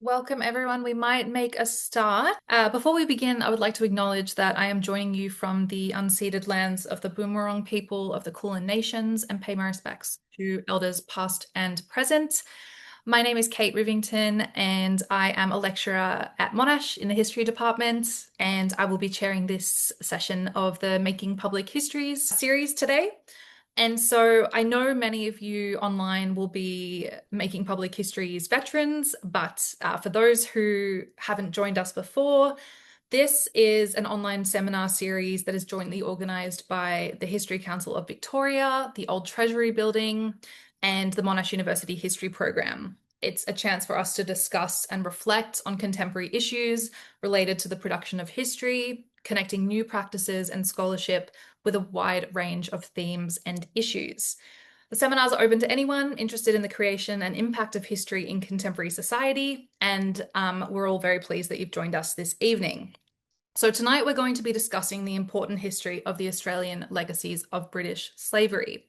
Welcome, everyone. We might make a start. Before we begin, I would like to acknowledge that I am joining you from the unceded lands of the Boonwurrung people of the Kulin Nations and pay my respects to elders past and present. My name is Kate Rivington, and I am a lecturer at Monash in the History Department, and I will be chairing this session of the Making Public Histories series today. And so I know many of you online will be making public histories veterans, but for those who haven't joined us before, this is an online seminar series that is jointly organised by the History Council of Victoria, the Old Treasury Building, and the Monash University History Program. It's a chance for us to discuss and reflect on contemporary issues related to the production of history, connecting new practices and scholarship with a wide range of themes and issues. The seminars are open to anyone interested in the creation and impact of history in contemporary society, and we're all very pleased that you've joined us this evening. So tonight we're going to be discussing the important history of the Australian legacies of British slavery.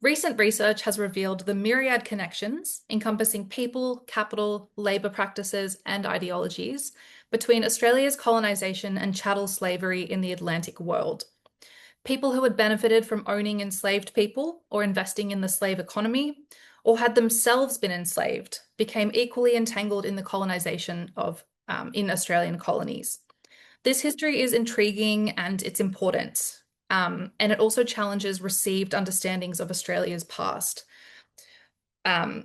Recent research has revealed the myriad connections encompassing people, capital, labour practices, and ideologies between Australia's colonisation and chattel slavery in the Atlantic world. People who had benefited from owning enslaved people or investing in the slave economy, or had themselves been enslaved, became equally entangled in the colonisation of in Australian colonies. This history is intriguing and it's important. And it also challenges received understandings of Australia's past,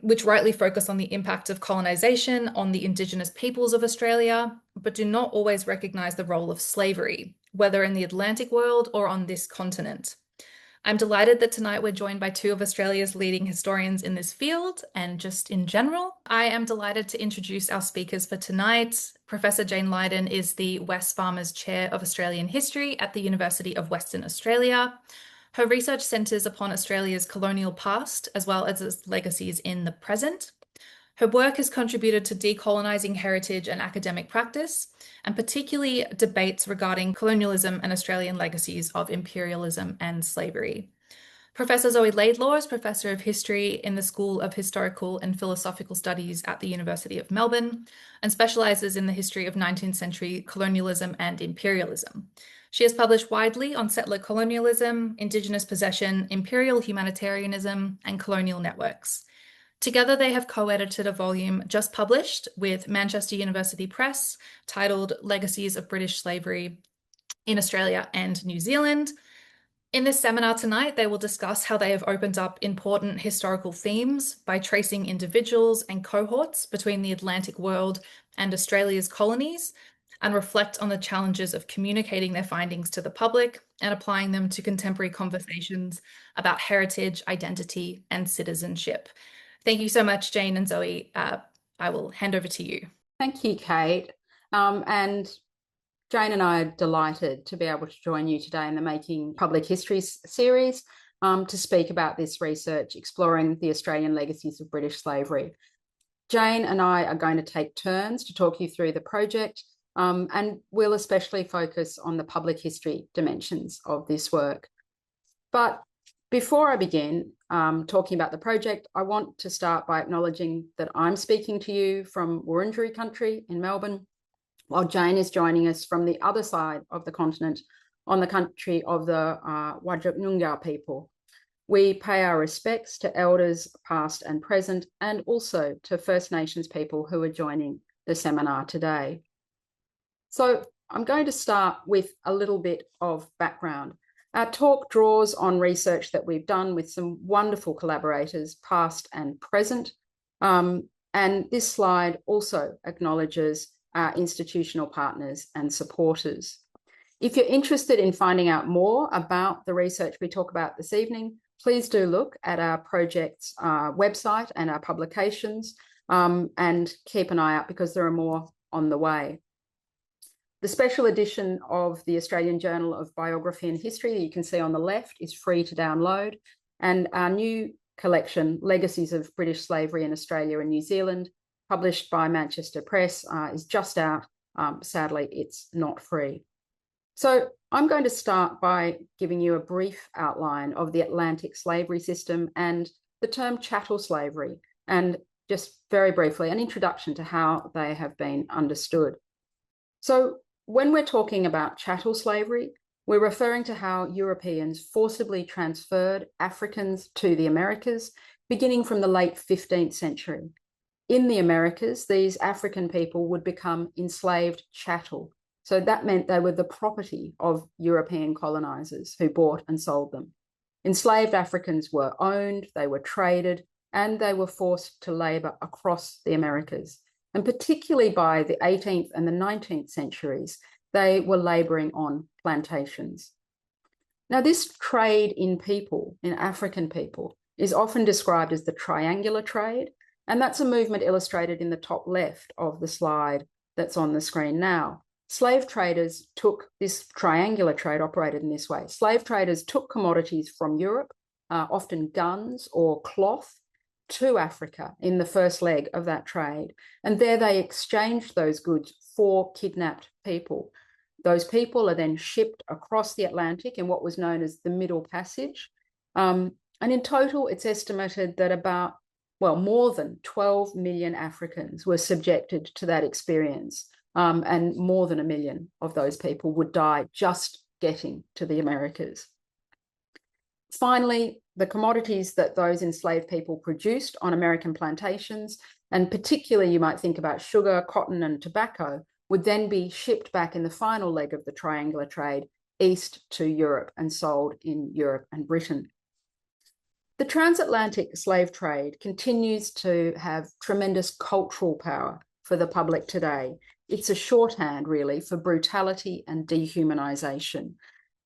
which rightly focus on the impact of colonisation on the Indigenous peoples of Australia, but do not always recognise the role of slavery, whether in the Atlantic world or on this continent. I'm delighted that tonight we're joined by two of Australia's leading historians in this field and just in general. I am delighted to introduce our speakers for tonight. Professor Jane Lydon is the Wesfarmers Chair of Australian History at the University of Western Australia. Her research centres upon Australia's colonial past as well as its legacies in the present. Her work has contributed to decolonising heritage and academic practice, and particularly debates regarding colonialism and Australian legacies of imperialism and slavery. Professor Zoe Laidlaw is Professor of History in the School of Historical and Philosophical Studies at the University of Melbourne and specialises in the history of 19th century colonialism and imperialism. She has published widely on settler colonialism, Indigenous possession, imperial humanitarianism, and colonial networks. Together, they have co-edited a volume just published with Manchester University Press titled Legacies of British Slavery in Australia and New Zealand. In this seminar tonight, they will discuss how they have opened up important historical themes by tracing individuals and cohorts between the Atlantic world and Australia's colonies, and reflect on the challenges of communicating their findings to the public and applying them to contemporary conversations about heritage, identity, and citizenship. Thank you so much, Jane and Zoe. I will hand over to you. Thank you, Kate. And Jane and I are delighted to be able to join you today in the Making Public Histories series to speak about this research exploring the Australian legacies of British slavery. Jane and I are going to take turns to talk you through the project, and we'll especially focus on the public history dimensions of this work. But before I begin talking about the project, I want to start by acknowledging that I'm speaking to you from Wurundjeri country in Melbourne, while Jane is joining us from the other side of the continent on the country of the Wajak people. We pay our respects to elders past and present, and also to First Nations people who are joining the seminar today. So I'm going to start with a little bit of background. Our talk draws on research that we've done with some wonderful collaborators, past and present. And this slide also acknowledges our institutional partners and supporters. If you're interested in finding out more about the research we talk about this evening, please do look at our project's website and our publications, and keep an eye out because there are more on the way. The special edition of the Australian Journal of Biography and History that you can see on the left is free to download. And our new collection, Legacies of British Slavery in Australia and New Zealand, published by Manchester Press, is just out. Sadly, it's not free. So I'm going to start by giving you a brief outline of the Atlantic slavery system and the term chattel slavery, and just very briefly, an introduction to how they have been understood. So when we're talking about chattel slavery, we're referring to how Europeans forcibly transferred Africans to the Americas, beginning from the late 15th century. In the Americas, these African people would become enslaved chattel. So that meant they were the property of European colonizers who bought and sold them. Enslaved Africans were owned, they were traded, and they were forced to labor across the Americas. And particularly by the 18th and the 19th centuries, they were laboring on plantations. Now, this trade in people, in African people, is often described as the triangular trade, and that's a movement illustrated in the top left of the slide that's on the screen now. Slave traders took this triangular trade operated in this way. Slave traders took commodities from Europe, often guns or cloth, to Africa in the first leg of that trade. And there they exchanged those goods for kidnapped people. Those people are then shipped across the Atlantic in what was known as the Middle Passage. And in total, it's estimated that about, well, more than 12 million Africans were subjected to that experience. And more than 1 million of those people would die just getting to the Americas. Finally, the commodities that those enslaved people produced on American plantations, and particularly you might think about sugar, cotton, and tobacco, would then be shipped back in the final leg of the triangular trade east to Europe and sold in Europe and Britain. The transatlantic slave trade continues to have tremendous cultural power for the public today. It's a shorthand, really, for brutality and dehumanization.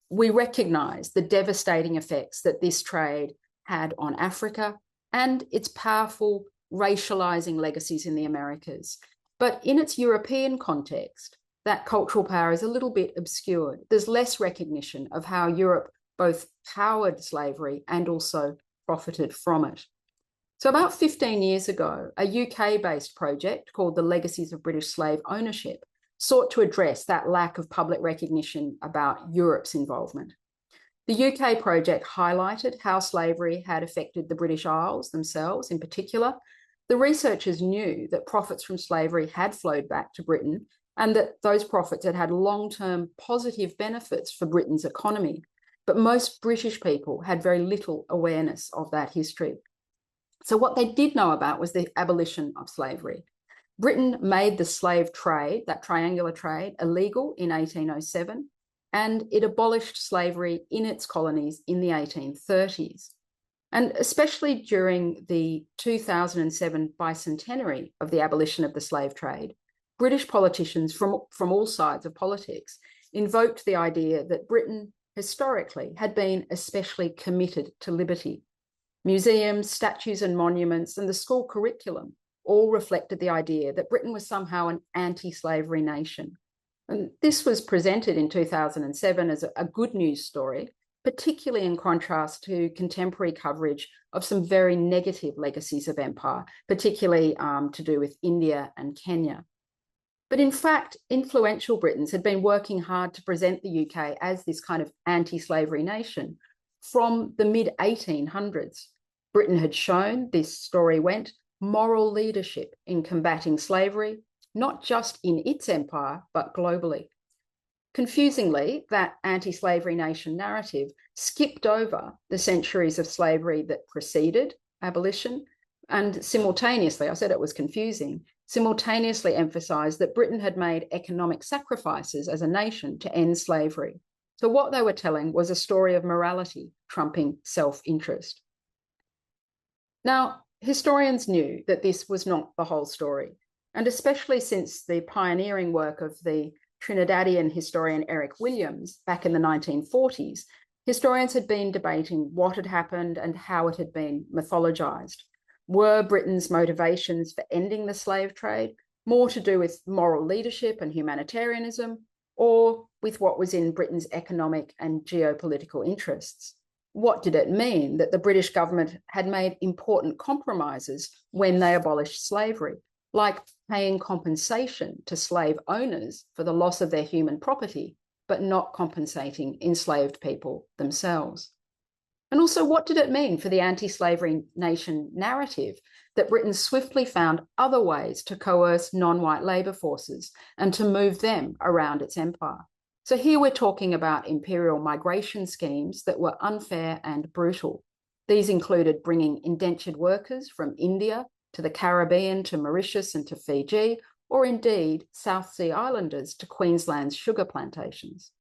We recognise the devastating effects that this trade had on Africa and its powerful racialising legacies in the Americas. But in its European context, that cultural power is a little bit obscured. There's less recognition of how Europe both powered slavery and also profited from it. So about 15 years ago, a UK-based project called the Legacies of British Slave Ownership sought to address that lack of public recognition about Europe's involvement. The UK project highlighted how slavery had affected the British Isles themselves in particular. The researchers knew that profits from slavery had flowed back to Britain and that those profits had had long-term positive benefits for Britain's economy. But most British people had very little awareness of that history. So what they did know about was the abolition of slavery. Britain made the slave trade, that triangular trade, illegal in 1807, and it abolished slavery in its colonies in the 1830s. And especially during the 2007 bicentenary of the abolition of the slave trade, British politicians from all sides of politics invoked the idea that Britain historically had been especially committed to liberty. Museums, statues and monuments, and the school curriculum all reflected the idea that Britain was somehow an anti-slavery nation. And this was presented in 2007 as a good news story, particularly in contrast to contemporary coverage of some very negative legacies of empire, particularly to do with India and Kenya. But in fact, influential Britons had been working hard to present the UK as this kind of anti-slavery nation from the mid-1800s. Britain had shown, this story went, moral leadership in combating slavery, not just in its empire, but globally. Confusingly, that anti-slavery nation narrative skipped over the centuries of slavery that preceded abolition and simultaneously, I said it was confusing, simultaneously emphasised that Britain had made economic sacrifices as a nation to end slavery. So what they were telling was a story of morality trumping self-interest. Now, historians knew that this was not the whole story, and especially since the pioneering work of the Trinidadian historian Eric Williams back in the 1940s, historians had been debating what had happened and how it had been mythologized. Were Britain's motivations for ending the slave trade more to do with moral leadership and humanitarianism, or with what was in Britain's economic and geopolitical interests? What did it mean that the British government had made important compromises when they abolished slavery, like paying compensation to slave owners for the loss of their human property, but not compensating enslaved people themselves? And also, what did it mean for the anti-slavery nation narrative that Britain swiftly found other ways to coerce non-white labour forces and to move them around its empire? So here we're talking about imperial migration schemes that were unfair and brutal. These included bringing indentured workers from India to the Caribbean, to Mauritius and to Fiji, or indeed South Sea Islanders to Queensland's sugar plantations.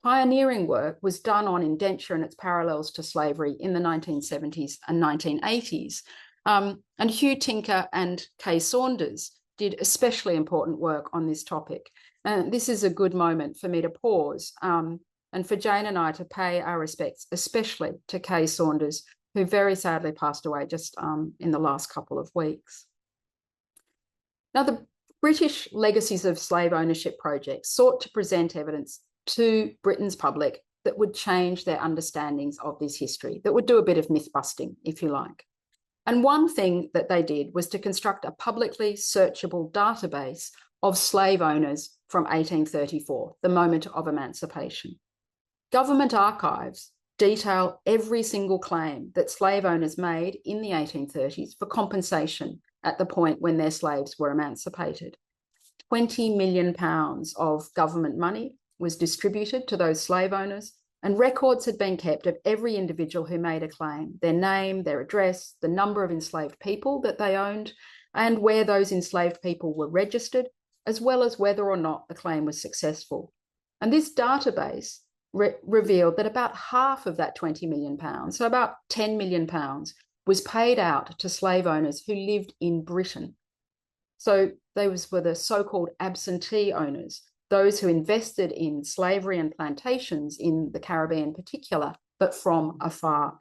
Pioneering work was done on indenture and its parallels to slavery in the 1970s and 1980s. And Hugh Tinker and Kay Saunders did especially important work on this topic. And this is a good moment for me to pause and for Jane and I to pay our respects, especially to Kay Saunders, who very sadly passed away just in the last couple of weeks. Now, the British Legacies of Slave Ownership project sought to present evidence to Britain's public that would change their understandings of this history, that would do a bit of myth busting, if you like. And one thing that they did was to construct a publicly searchable database of slave owners from 1834, the moment of emancipation. Government archives detail every single claim that slave owners made in the 1830s for compensation at the point when their slaves were emancipated. £20 million of government money was distributed to those slave owners, and records had been kept of every individual who made a claim, their name, their address, the number of enslaved people that they owned, and where those enslaved people were registered, as well as whether or not the claim was successful. And this database revealed that about half of that £20 million, so about £10 million, was paid out to slave owners who lived in Britain. So those were the so-called absentee owners, those who invested in slavery and plantations in the Caribbean in particular, but from afar.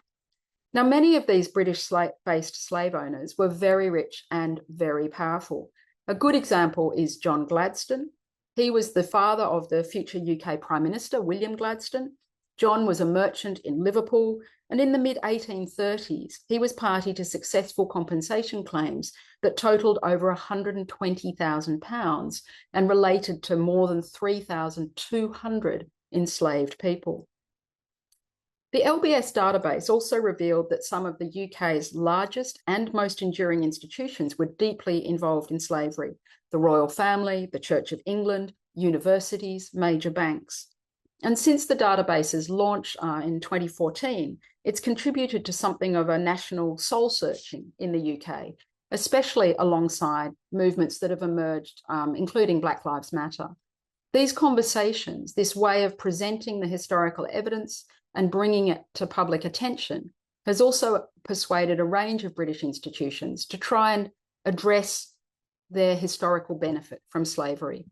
Now, many of these British-based slave owners were very rich and very powerful. A good example is John Gladstone. He was the father of the future UK Prime Minister, William Gladstone. John was a merchant in Liverpool, and in the mid-1830s, he was party to successful compensation claims that totalled over £120,000 and related to more than 3,200 enslaved people. The LBS database also revealed that some of the UK's largest and most enduring institutions were deeply involved in slavery: the royal family, the Church of England, universities, major banks. And since the database's launch in 2014, it's contributed to something of a national soul searching in the UK, especially alongside movements that have emerged, including Black Lives Matter. These conversations, this way of presenting the historical evidence and bringing it to public attention, has also persuaded a range of British institutions to try and address their historical benefit from slavery.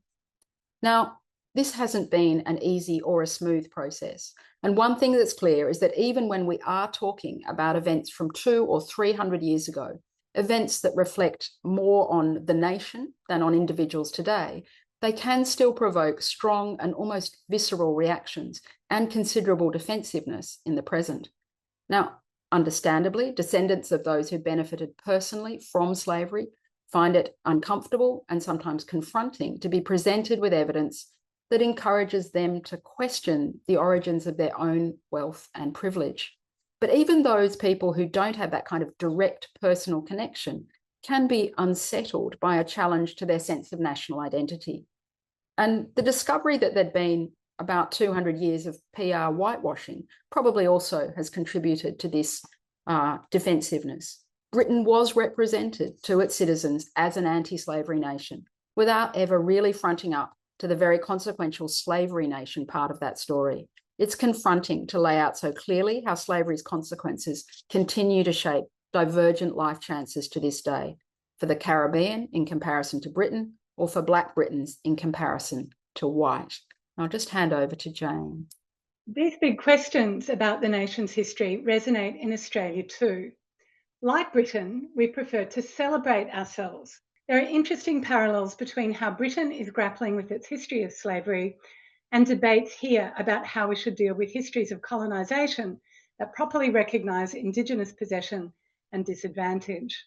Now, this hasn't been an easy or a smooth process. And one thing that's clear is that even when we are talking about events from 200 or 300 years ago, events that reflect more on the nation than on individuals today, they can still provoke strong and almost visceral reactions and considerable defensiveness in the present. Now, understandably, descendants of those who benefited personally from slavery find it uncomfortable and sometimes confronting to be presented with evidence that encourages them to question the origins of their own wealth and privilege. But even those people who don't have that kind of direct personal connection can be unsettled by a challenge to their sense of national identity. And the discovery that there'd been about 200 years of PR whitewashing probably also has contributed to this defensiveness. Britain was represented to its citizens as an anti-slavery nation without ever really fronting up to the very consequential slavery nation part of that story. It's confronting to lay out so clearly how slavery's consequences continue to shape divergent life chances to this day, for the Caribbean in comparison to Britain, or for Black Britons in comparison to white. I'll just hand over to Jane. These big questions about the nation's history resonate in Australia too. Like Britain, we prefer to celebrate ourselves. There are interesting parallels between how Britain is grappling with its history of slavery and debates here about how we should deal with histories of colonisation that properly recognise Indigenous possession and disadvantage.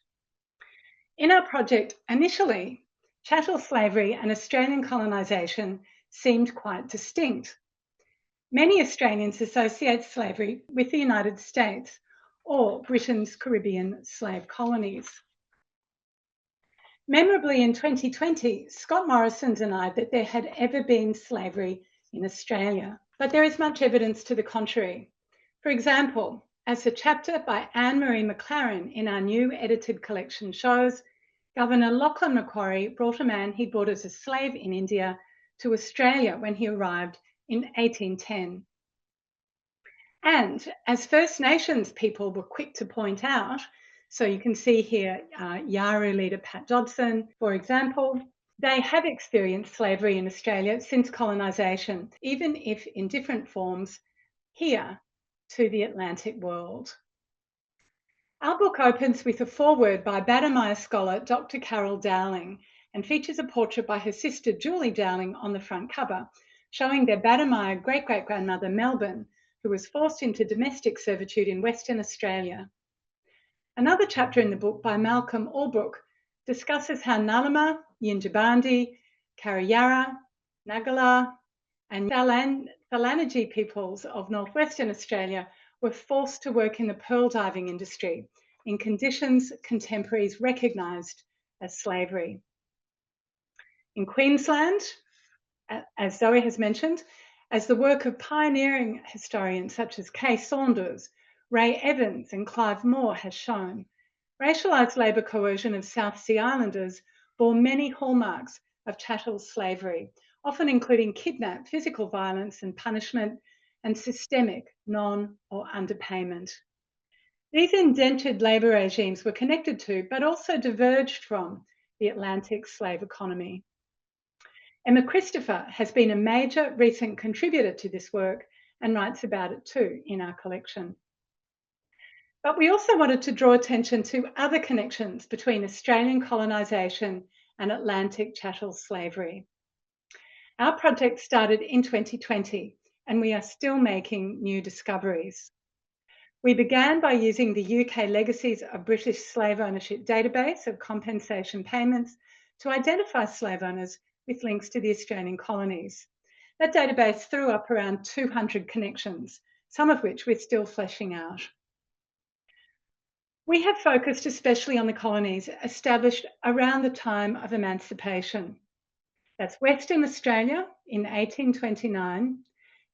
In our project, initially, chattel slavery and Australian colonisation seemed quite distinct. Many Australians associate slavery with the United States or Britain's Caribbean slave colonies. Memorably, in 2020, Scott Morrison denied that there had ever been slavery in Australia, but there is much evidence to the contrary. For example, as a chapter by Anne-Marie McLaren in our new edited collection shows, Governor Lachlan Macquarie brought a man he bought as a slave in India to Australia when he arrived in 1810. And as First Nations people were quick to point out, so you can see here Yaru leader Pat Dodson, for example, they have experienced slavery in Australia since colonisation, even if in different forms here to the Atlantic world. Our book opens with a foreword by Badamaya scholar Dr. Carol Dowling and features a portrait by her sister Julie Dowling on the front cover, showing their Badamaya great-great-grandmother Melbourne, who was forced into domestic servitude in Western Australia. Another chapter in the book by Malcolm Albrook discusses how Nalama, Yinjibandi, Kariyarra, Nagala, and Thalanagi peoples of northwestern Australia were forced to work in the pearl diving industry in conditions contemporaries recognised as slavery. In Queensland, as Zoe has mentioned, as the work of pioneering historians such as Kay Saunders, Ray Evans and Clive Moore has shown, racialised labour coercion of South Sea Islanders bore many hallmarks of chattel slavery, often including kidnap, physical violence and punishment, and systemic non- or underpayment. These indentured labour regimes were connected to, but also diverged from, the Atlantic slave economy. Emma Christopher has been a major recent contributor to this work and writes about it too in our collection. But we also wanted to draw attention to other connections between Australian colonisation and Atlantic chattel slavery. Our project started in 2020 and we are still making new discoveries. We began by using the UK Legacies of British Slave Ownership database of compensation payments to identify slave owners with links to the Australian colonies. That database threw up around 200 connections, some of which we're still fleshing out. We have focused especially on the colonies established around the time of emancipation. That's Western Australia in 1829,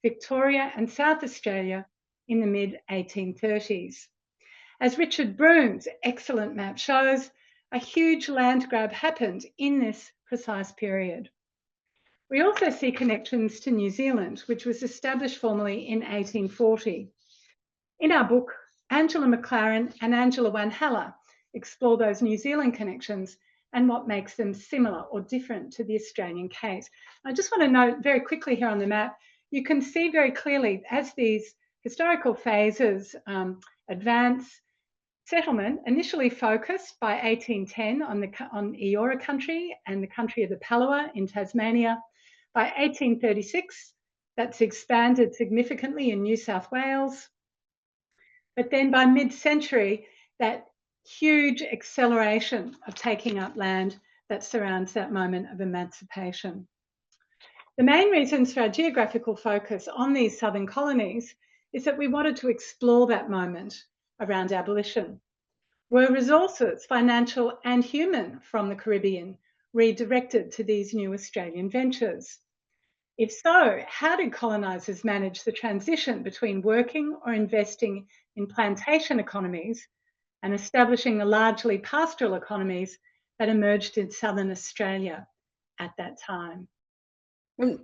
Victoria and South Australia in the mid-1830s. As Richard Broom's excellent map shows, a huge land grab happened in this precise period. We also see connections to New Zealand, which was established formally in 1840. In our book, Angela McLaren and Angela Wanhalla explore those New Zealand connections and what makes them similar or different to the Australian case. I just want to note very quickly here on the map, you can see very clearly as these historical phases advance, settlement initially focused by 1810 on Eora country and the country of the Palawa in Tasmania. By 1836, that's expanded significantly in New South Wales. But then by mid-century, that huge acceleration of taking up land that surrounds that moment of emancipation. The main reasons for our geographical focus on these southern colonies is that we wanted to explore that moment around abolition. Were resources, financial and human, from the Caribbean redirected to these new Australian ventures? If so, how did colonisers manage the transition between working or investing in plantation economies and establishing the largely pastoral economies that emerged in southern Australia at that time?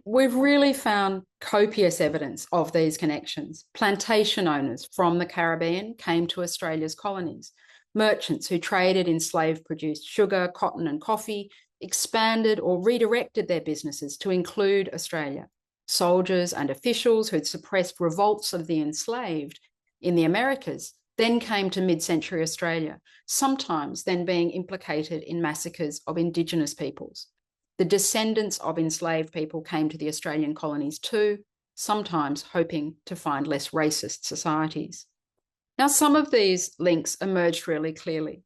We've really found copious evidence of these connections. Plantation owners from the Caribbean came to Australia's colonies. Merchants who traded in slave-produced sugar, cotton and coffee expanded or redirected their businesses to include Australia. Soldiers and officials who'd suppressed revolts of the enslaved in the Americas then came to mid-century Australia, sometimes then being implicated in massacres of Indigenous peoples. The descendants of enslaved people came to the Australian colonies too, sometimes hoping to find less racist societies. Now, some of these links emerged really clearly.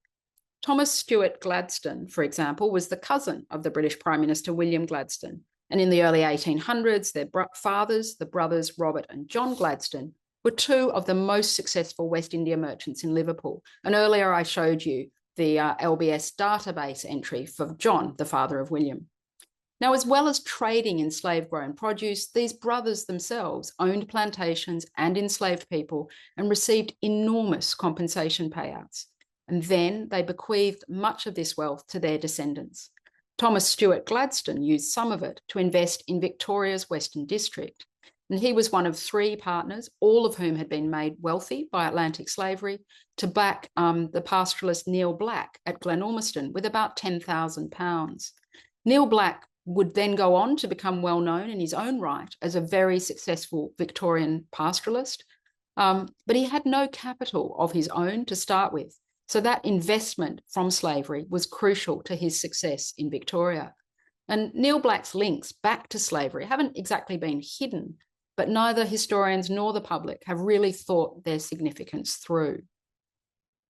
Thomas Stewart Gladstone, for example, was the cousin of the British Prime Minister William Gladstone, And in the early 1800s, their fathers, the brothers Robert and John Gladstone, were two of the most successful West India merchants in Liverpool. And earlier I showed you the LBS database entry for John, the father of William. Now, as well as trading in slave-grown produce, these brothers themselves owned plantations and enslaved people and received enormous compensation payouts. And then they bequeathed much of this wealth to their descendants. Thomas Stewart Gladstone used some of it to invest in Victoria's Western District. And he was one of three partners, all of whom had been made wealthy by Atlantic slavery, to back the pastoralist Neil Black at Glenormiston with about £10,000. Neil Black would then go on to become well known in his own right as a very successful Victorian pastoralist, but he had no capital of his own to start with. So that investment from slavery was crucial to his success in Victoria. And Neil Black's links back to slavery haven't exactly been hidden, but neither historians nor the public have really thought their significance through.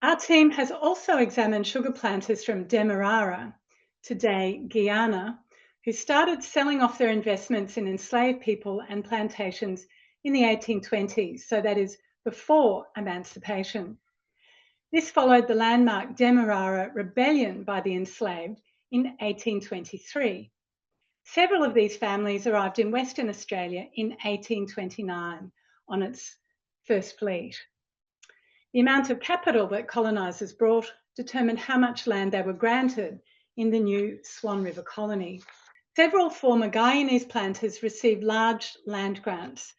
Our team has also examined sugar planters from Demerara, today Guyana, who started selling off their investments in enslaved people and plantations in the 1820s, so that is before emancipation. This followed the landmark Demerara Rebellion by the enslaved in 1823. Several of these families arrived in Western Australia in 1829 on its first fleet. The amount of capital that colonisers brought determined how much land they were granted in the new Swan River colony. Several former Guyanese planters received large land grants.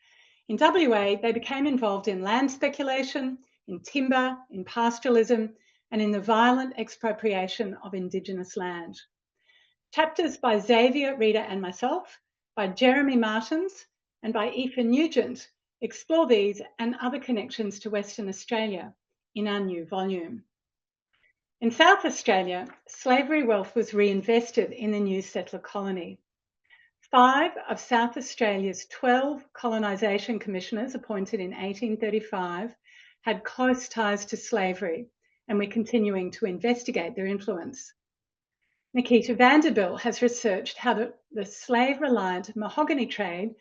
In WA, they became involved in land speculation, in timber, in pastoralism, and in the violent expropriation of Indigenous land. Chapters by Xavier, Rita, and myself, by Jeremy Martins, and by Aoife Nugent explore these and other connections to Western Australia in our new volume. In South Australia, slavery wealth was reinvested in the new settler colony. 5 of South Australia's 12 colonisation commissioners appointed in 1835 had close ties to slavery, and we're continuing to investigate their influence. Nikita Vanderbilt has researched how the slave-reliant mahogany trade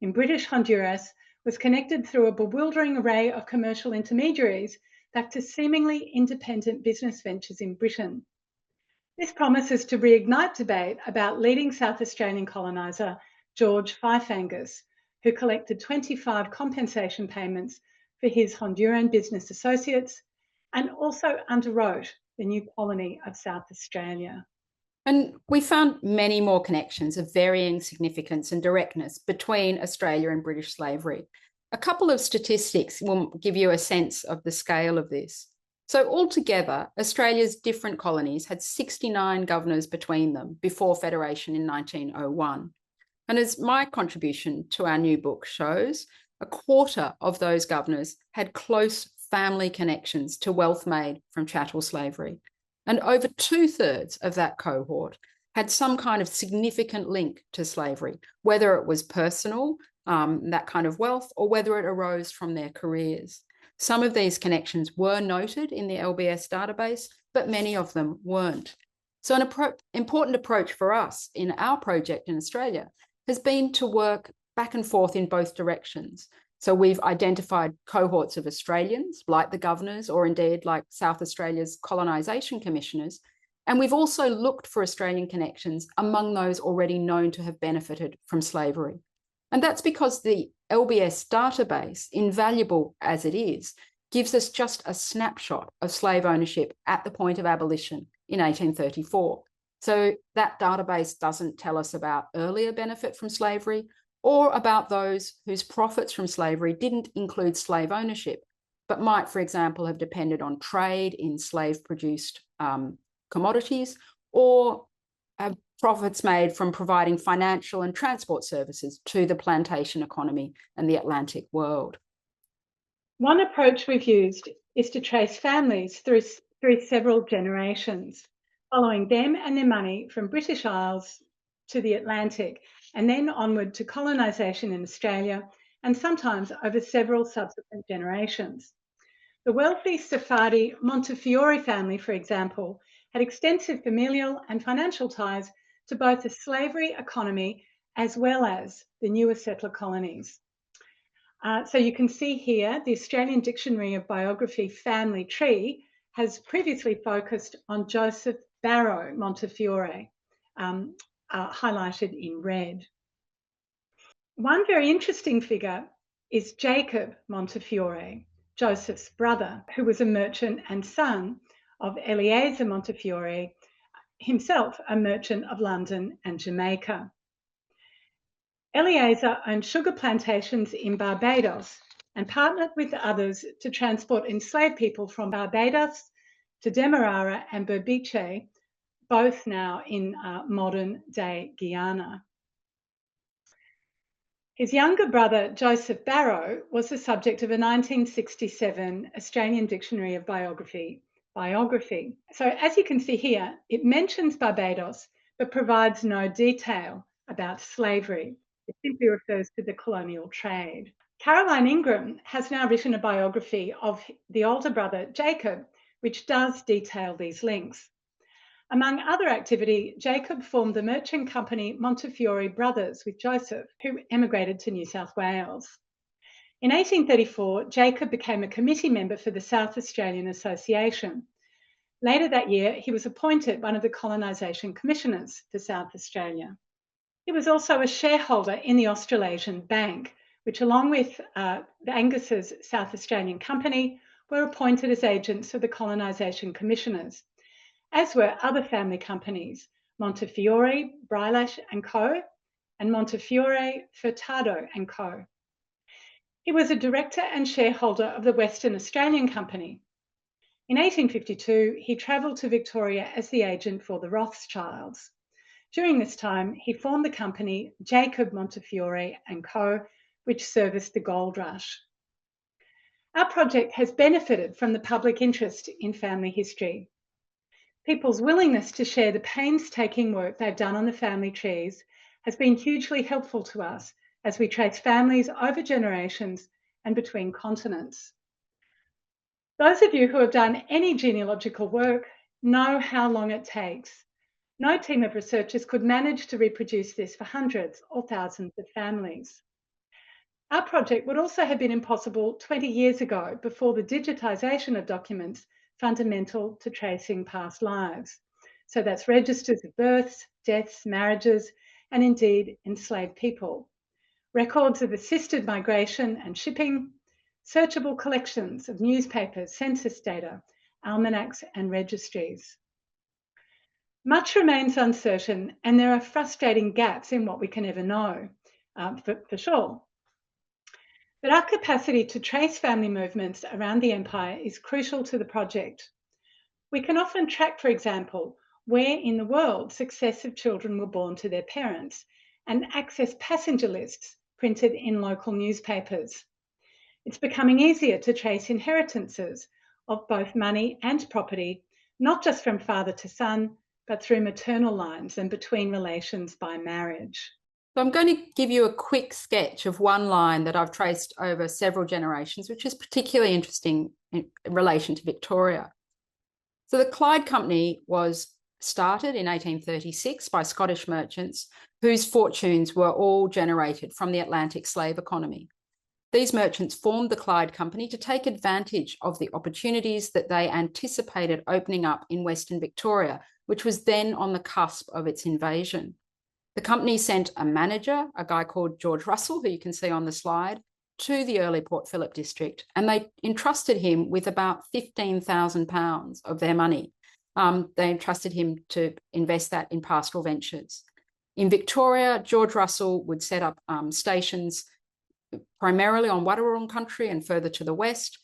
in British Honduras was connected through a bewildering array of commercial intermediaries back to seemingly independent business ventures in Britain. This promises to reignite debate about leading South Australian coloniser George Fifangus, who collected 25 compensation payments for his Honduran business associates and also underwrote the new colony of South Australia. And we found many more connections of varying significance and directness between Australia and British slavery. A couple of statistics will give you a sense of the scale of this. So altogether, Australia's different colonies had 69 governors between them before Federation in 1901. And as my contribution to our new book shows, a quarter of those governors had close family connections to wealth made from chattel slavery. And over 2/3 of that cohort had some kind of significant link to slavery, whether it was personal, that kind of wealth, or whether it arose from their careers. Some of these connections were noted in the LBS database, but many of them weren't. So an important approach for us in our project in Australia has been to work back and forth in both directions. So we've identified cohorts of Australians, like the governors, or indeed like South Australia's colonisation commissioners. And we've also looked for Australian connections among those already known to have benefited from slavery. And that's because the LBS database, invaluable as it is, gives us just a snapshot of slave ownership at the point of abolition in 1834. So that database doesn't tell us about earlier benefit from slavery or about those whose profits from slavery didn't include slave ownership, but might, for example, have depended on trade in slave-produced commodities or profits made from providing financial and transport services to the plantation economy and the Atlantic world. One approach we've used is to trace families through several generations, following them and their money from British Isles to the Atlantic, and then onward to colonisation in Australia, and sometimes over several subsequent generations. The wealthy Sephardi Montefiore family, for example, had extensive familial and financial ties to both the slavery economy as well as the newer settler colonies. So you can see here, the Australian Dictionary of Biography family tree has previously focused on Joseph Barrow Montefiore, highlighted in red. One very interesting figure is Jacob Montefiore, Joseph's brother, who was a merchant and son of Eleazar Montefiore, himself a merchant of London and Jamaica. Eleazar owned sugar plantations in Barbados and partnered with others to transport enslaved people from Barbados to Demerara and Berbice, both now in modern-day Guyana. His younger brother, Joseph Barrow, was the subject of a 1967 Australian Dictionary of Biography. So as you can see here, it mentions Barbados, but provides no detail about slavery. It simply refers to the colonial trade. Caroline Ingram has now written a biography of the older brother, Jacob, which does detail these links. Among other activity, Jacob formed the merchant company Montefiore Brothers with Joseph, who emigrated to New South Wales. In 1834, Jacob became a committee member for the South Australian Association. Later that year, he was appointed one of the colonisation commissioners for South Australia. He was also a shareholder in the Australasian Bank, which along with Angus's South Australian Company were appointed as agents of the colonisation commissioners, as were other family companies, Montefiore, Brylash and Co, and Montefiore, Furtado and Co. He was a director and shareholder of the Western Australian Company. In 1852, he travelled to Victoria as the agent for the Rothschilds. During this time, he formed the company Jacob Montefiore and Co, which serviced the gold rush. Our project has benefited from the public interest in family history. People's willingness to share the painstaking work they've done on the family trees has been hugely helpful to us as we trace families over generations and between continents. Those of you who have done any genealogical work know how long it takes. No team of researchers could manage to reproduce this for hundreds or thousands of families. Our project would also have been impossible 20 years ago, before the digitisation of documents fundamental to tracing past lives. So that's registers of births, deaths, marriages, and indeed enslaved people. Records of assisted migration and shipping, searchable collections of newspapers, census data, almanacs and registries. Much remains uncertain, and there are frustrating gaps in what we can ever know, for sure. But our capacity to trace family movements around the empire is crucial to the project. We can often track, for example, where in the world successive children were born to their parents and access passenger lists printed in local newspapers. It's becoming easier to trace inheritances of both money and property, not just from father to son, but through maternal lines and between relations by marriage. So I'm going to give you a quick sketch of one line that I've traced over several generations, which is particularly interesting in relation to Victoria. So the Clyde Company was started in 1836 by Scottish merchants whose fortunes were all generated from the Atlantic slave economy. These merchants formed the Clyde Company to take advantage of the opportunities that they anticipated opening up in Western Victoria, which was then on the cusp of its invasion. The company sent a manager, a guy called George Russell, who you can see on the slide, to the early Port Phillip district, and they entrusted him with about £15,000 of their money. They entrusted him to invest that in pastoral ventures. In Victoria, George Russell would set up stations primarily on Wadawurrung country and further to the west,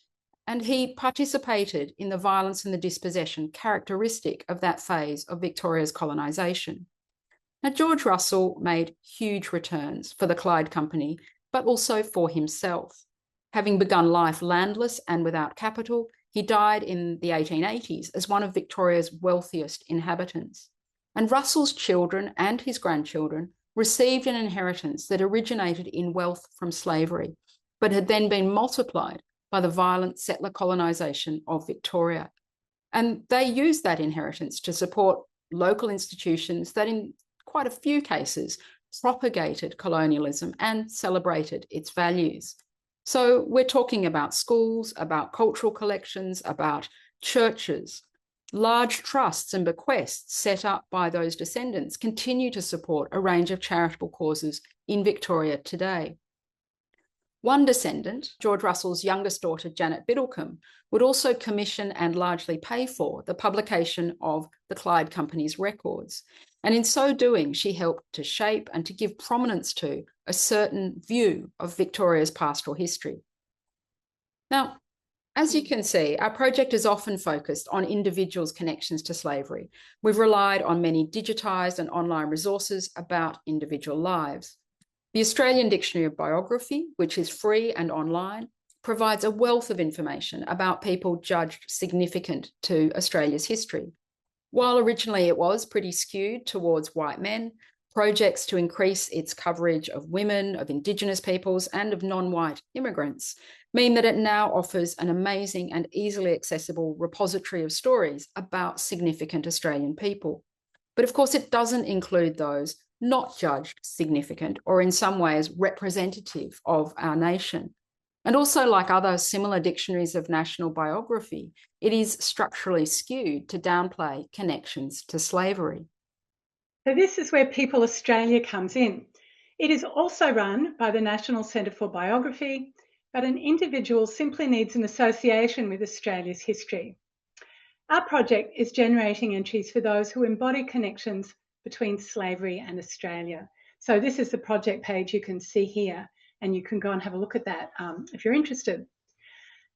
and he participated in the violence and the dispossession characteristic of that phase of Victoria's colonisation. Now, George Russell made huge returns for the Clyde Company, but also for himself. Having begun life landless and without capital, he died in the 1880s as one of Victoria's wealthiest inhabitants. And Russell's children and his grandchildren received an inheritance that originated in wealth from slavery, but had then been multiplied by the violent settler colonisation of Victoria. And they used that inheritance to support local institutions that in quite a few cases propagated colonialism and celebrated its values. So we're talking about schools, about cultural collections, about churches. Large trusts and bequests set up by those descendants continue to support a range of charitable causes in Victoria today. One descendant, George Russell's youngest daughter, Janet Biddlecombe, would also commission and largely pay for the publication of the Clyde Company's records. And in so doing, she helped to shape and to give prominence to a certain view of Victoria's pastoral history. Now, as you can see, our project is often focused on individuals' connections to slavery. We've relied on many digitised and online resources about individual lives. The Australian Dictionary of Biography, which is free and online, provides a wealth of information about people judged significant to Australia's history. While originally it was pretty skewed towards white men, projects to increase its coverage of women, of Indigenous peoples, and of non-white immigrants mean that it now offers an amazing and easily accessible repository of stories about significant Australian people. But of course, it doesn't include those not judged significant or in some ways representative of our nation. And also, like other similar dictionaries of national biography, it is structurally skewed to downplay connections to slavery. So this is where People Australia comes in. It is also run by the National Centre for Biography, but an individual simply needs an association with Australia's history. Our project is generating entries for those who embody connections between slavery and Australia. So this is the project page you can see here, and you can go and have a look at that if you're interested.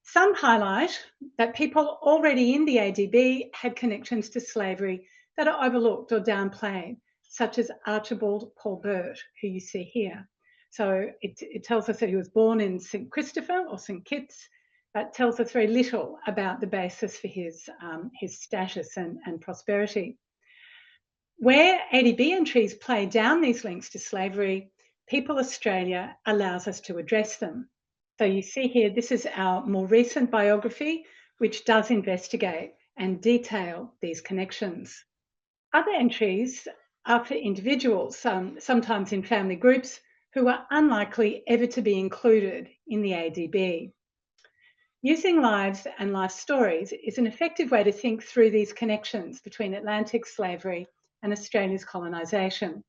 Some highlight that people already in the ADB had connections to slavery that are overlooked or downplayed, such as Archibald Paul Burt, who you see here. So it tells us that he was born in St Christopher or St Kitts, but tells us very little about the basis for his status and prosperity. Where ADB entries play down these links to slavery, People Australia allows us to address them. So you see here, this is our more recent biography, which does investigate and detail these connections. Other entries are for individuals, sometimes in family groups, who are unlikely ever to be included in the ADB. Using lives and life stories is an effective way to think through these connections between Atlantic slavery and Australia's colonisation.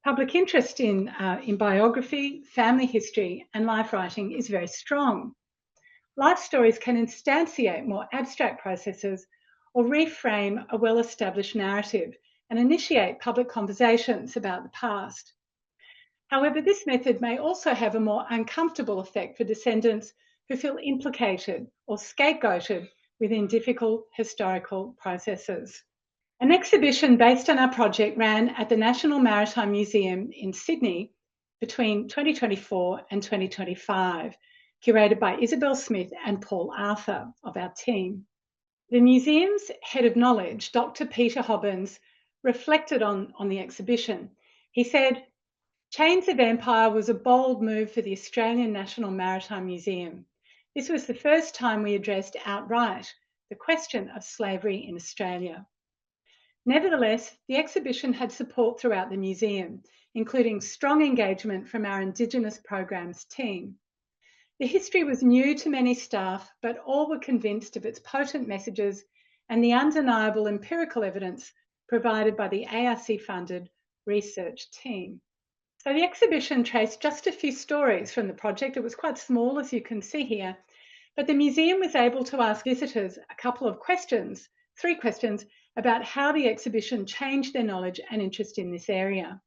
Public interest in biography, family history, and life writing is very strong. Life stories can instantiate more abstract processes or reframe a well-established narrative and initiate public conversations about the past. However, this method may also have a more uncomfortable effect for descendants who feel implicated or scapegoated within difficult historical processes. An exhibition based on our project ran at the National Maritime Museum in Sydney between 2024 and 2025, curated by Isabel Smith and Paul Arthur of our team. The museum's head of knowledge, Dr. Peter Hobbins, reflected on the exhibition. He said, "Chains of Empire was a bold move for the Australian National Maritime Museum. This was the first time we addressed outright the question of slavery in Australia." Nevertheless, the exhibition had support throughout the museum, including strong engagement from our Indigenous programs team. The history was new to many staff, but all were convinced of its potent messages and the undeniable empirical evidence provided by the ARC-funded research team. So the exhibition traced just a few stories from the project. It was quite small, as you can see here, but the museum was able to ask visitors a couple of questions, 3 questions, about how the exhibition changed their knowledge and interest in this area.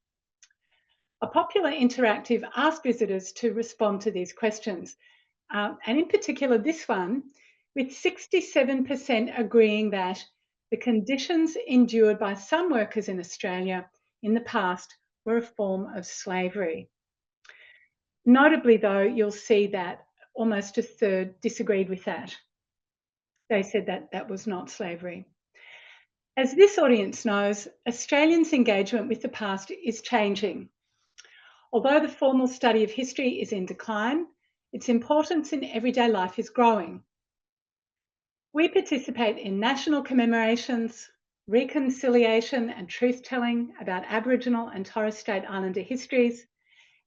A popular interactive asked visitors to respond to these questions, and in particular this one, with 67% agreeing that the conditions endured by some workers in Australia in the past were a form of slavery. Notably though, you'll see that almost a third disagreed with that. They said that that was not slavery. As this audience knows, Australians' engagement with the past is changing. Although the formal study of history is in decline, its importance in everyday life is growing. We participate in national commemorations, reconciliation and truth-telling about Aboriginal and Torres Strait Islander histories,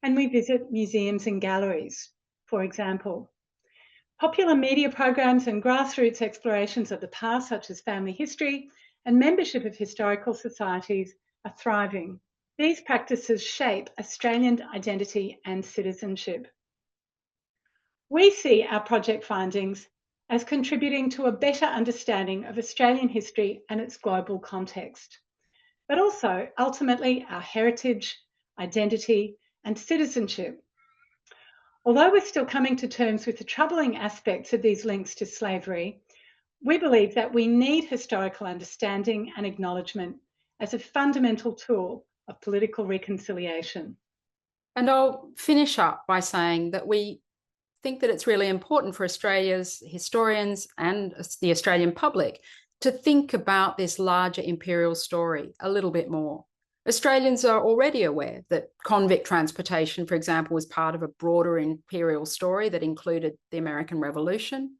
and we visit museums and galleries, for example. Popular media programs and grassroots explorations of the past, such as family history and membership of historical societies, are thriving. These practices shape Australian identity and citizenship. We see our project findings as contributing to a better understanding of Australian history and its global context, but also ultimately our heritage, identity, and citizenship. Although we're still coming to terms with the troubling aspects of these links to slavery, we believe that we need historical understanding and acknowledgement as a fundamental tool of political reconciliation. And I'll finish up by saying that we think that it's really important for Australia's historians and the Australian public to think about this larger imperial story a little bit more. Australians are already aware that convict transportation, for example, was part of a broader imperial story that included the American Revolution.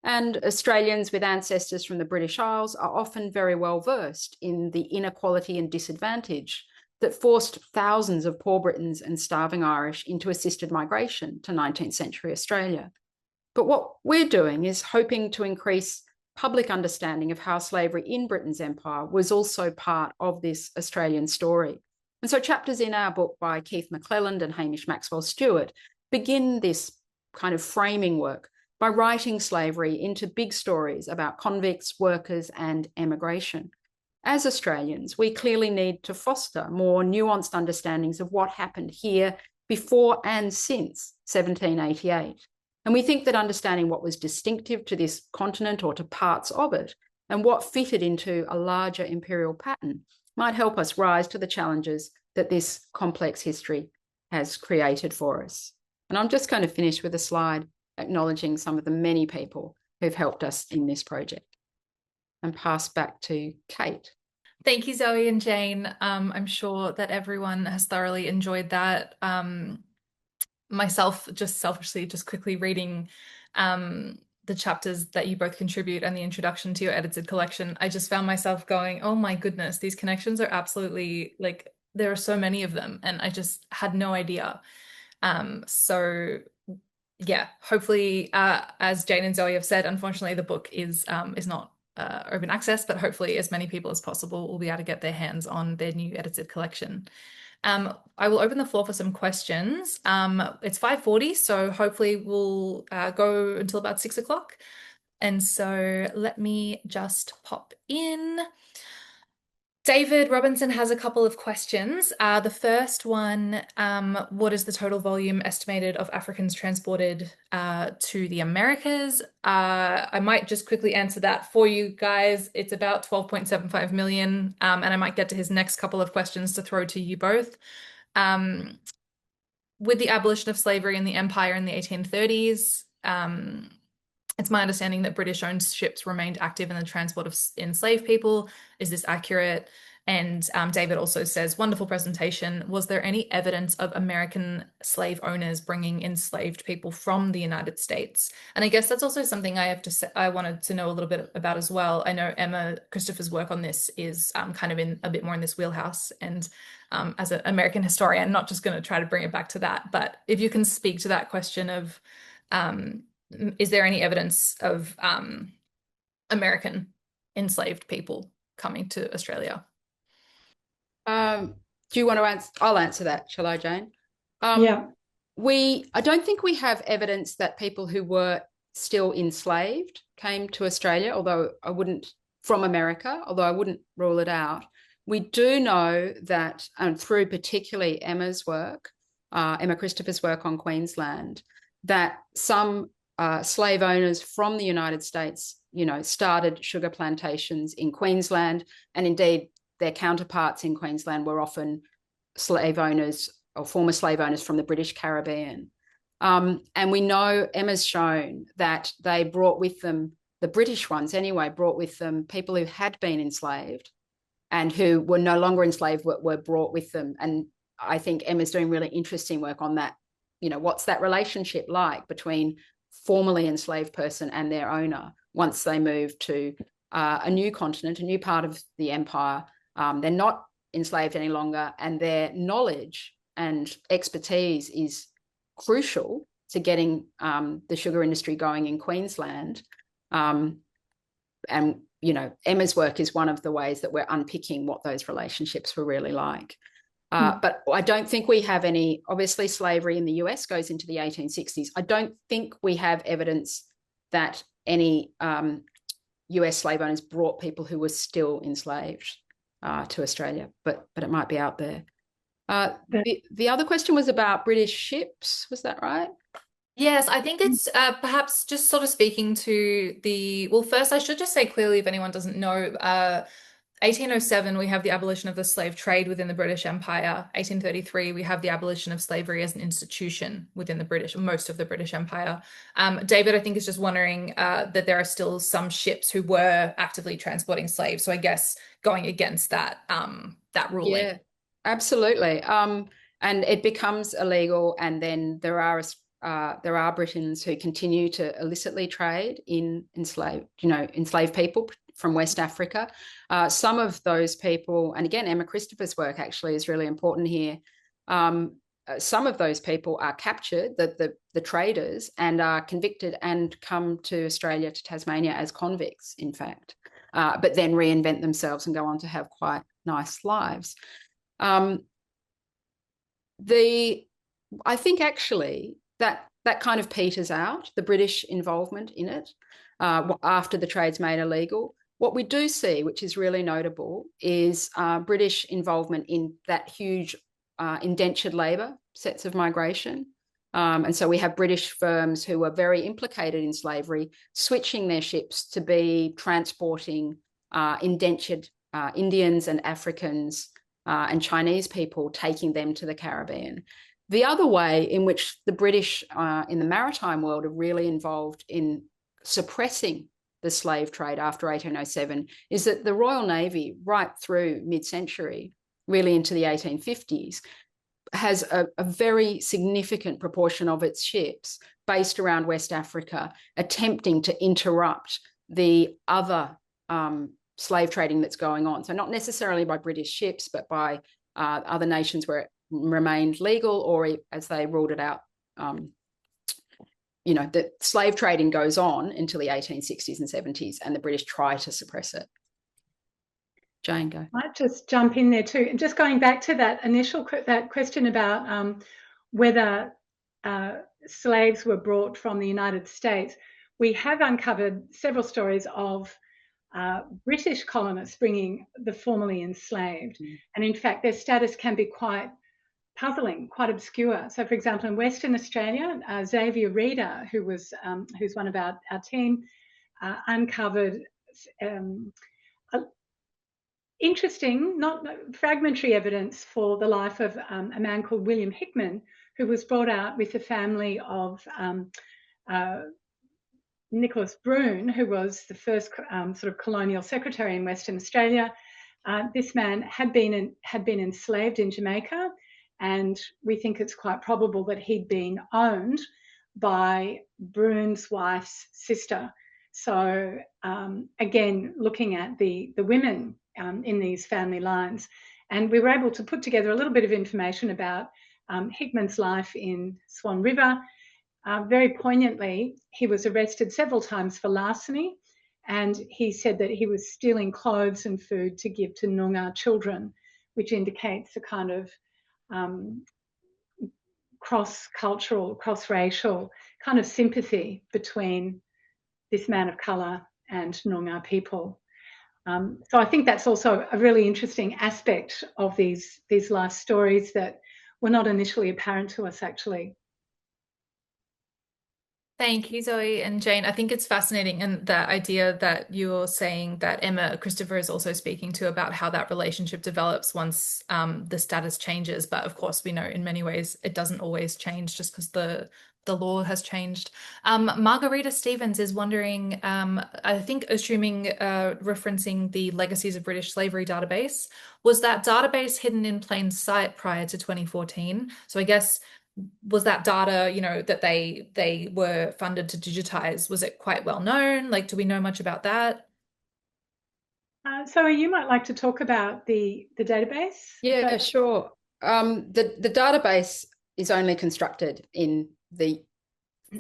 And Australians with ancestors from the British Isles are often very well versed in the inequality and disadvantage that forced thousands of poor Britons and starving Irish into assisted migration to 19th century Australia. But what we're doing is hoping to increase public understanding of how slavery in Britain's empire was also part of this Australian story. And so chapters in our book by Keith McClelland and Hamish Maxwell Stewart begin this kind of framing work by writing slavery into big stories about convicts, workers, and emigration. As Australians, we clearly need to foster more nuanced understandings of what happened here before and since 1788. And we think that understanding what was distinctive to this continent or to parts of it and what fitted into a larger imperial pattern might help us rise to the challenges that this complex history has created for us. And I'm just going to finish with a slide acknowledging some of the many people who've helped us in this project, and pass back to Kate. Thank you, Zoe and Jane. I'm sure that everyone has thoroughly enjoyed that. Myself, just selfishly, just quickly reading the chapters that you both contribute and the introduction to your edited collection, I just found myself going, oh my goodness, these connections are absolutely, like, there are so many of them, and I just had no idea. So yeah, hopefully, as Jane and Zoe have said, unfortunately the book is not open access, but hopefully as many people as possible will be able to get their hands on their new edited collection. I will open the floor for some questions. It's 5:40, so hopefully we'll go until about 6 o'clock. And so let me just pop in. David Robinson has a couple of questions. The first one, what is the total volume estimated of Africans transported to the Americas? I might just quickly answer that for you guys. It's about 12.75 million, and I might get to his next couple of questions to throw to you both. With the abolition of slavery in the empire in the 1830s, it's my understanding that British-owned ships remained active in the transport of enslaved people. Is this accurate? And David also says, wonderful presentation. Was there any evidence of American slave owners bringing enslaved people from the United States? And I guess that's also something I wanted to know a little bit about as well. I know Emma Christopher's work on this is kind of in a bit more in this wheelhouse. And as an American historian, not just going to try to bring it back to that, but if you can speak to that question of, is there any evidence of American enslaved people coming to Australia? Do you want to answer? I'll answer that, shall I, Jane? Yeah. I don't think we have evidence that people who were still enslaved came to Australia, from America, although I wouldn't rule it out. We do know that through particularly Emma's work, Emma Christopher's work on Queensland, that some slave owners from the United States, started sugar plantations in Queensland, and indeed their counterparts in Queensland were often slave owners or former slave owners from the British Caribbean. And we know Emma's shown that they brought with them, the British ones anyway, brought with them people who had been enslaved and who were no longer enslaved were brought with them. And I think Emma's doing really interesting work on that. What's that relationship like between formerly enslaved person and their owner once they move to a new continent, a new part of the empire. They're not enslaved any longer, and their knowledge and expertise is crucial to getting the sugar industry going in Queensland. And, you know, Emma's work is one of the ways that we're unpicking what those relationships were really like. But I don't think we have any, obviously slavery in the US goes into the 1860s. I don't think we have evidence that any US slave owners brought people who were still enslaved to Australia, but it might be out there. The other question was about British ships, was that right? Yes, I think it's perhaps just sort of speaking to well, first I should just say clearly, if anyone doesn't know, 1807, we have the abolition of the slave trade within the British Empire. 1833, we have the abolition of slavery as an institution within most of the British Empire. David, I think, is just wondering that there are still some ships who were actively transporting slaves. So I guess going against that ruling. Yeah, absolutely. And it becomes illegal, and then there are Britons who continue to illicitly trade in enslaved people from West Africa. Some of those people, and again, Emma Christopher's work actually is really important here. Some of those people are captured, the traders, and are convicted and come to Australia, to Tasmania, as convicts, in fact, but then reinvent themselves and go on to have quite nice lives. I think actually that kind of peters out, the British involvement in it, after the trade's made illegal. What we do see, which is really notable, is British involvement in that huge indentured labour sets of migration. And so we have British firms who are very implicated in slavery, switching their ships to be transporting indentured Indians and Africans and Chinese people, taking them to the Caribbean. The other way in which the British in the maritime world are really involved in suppressing the slave trade after 1807 is that the Royal Navy, right through mid-century, really into the 1850s, has a very significant proportion of its ships based around West Africa, attempting to interrupt the other slave trading that's going on. So not necessarily by British ships, but by other nations where it remained legal, or as they ruled it out, the slave trading goes on until the 1860s and 70s, and the British try to suppress it. Jane, go. I might just jump in there too. And just going back to that that question about whether slaves were brought from the United States, we have uncovered several stories of British colonists bringing the formerly enslaved. And in fact, their status can be quite puzzling, quite obscure. So, for example, in Western Australia, Xavier Reader, who's one of our team, uncovered interesting, not fragmentary evidence for the life of a man called William Hickman, who was brought out with the family of Nicholas Brune, who was the first sort of colonial secretary in Western Australia. This man had been enslaved in Jamaica, and we think it's quite probable that he'd been owned by Brune's wife's sister. So again, looking at the women in these family lines, and we were able to put together a little bit of information about Hickman's life in Swan River. Very poignantly, he was arrested several times for larceny, and he said that he was stealing clothes and food to give to Noongar children, which indicates a kind of cross-cultural, cross-racial kind of sympathy between this man of colour and Noongar people. So I think that's also a really interesting aspect of these life stories that were not initially apparent to us, actually. Thank you, Zoe and Jane. I think it's fascinating, and that idea that you're saying that Emma Christopher is also speaking to about how that relationship develops once the status changes. But of course, we know in many ways it doesn't always change just because the law has changed. Margarita Stevens is wondering, I think referencing the Legacies of British Slavery database, was that database hidden in plain sight prior to 2014? So I guess, was that data, that they were funded to digitize, was it quite well known? Like, do we know much about that? So you might like to talk about the database. Yeah, sure. The database is only constructed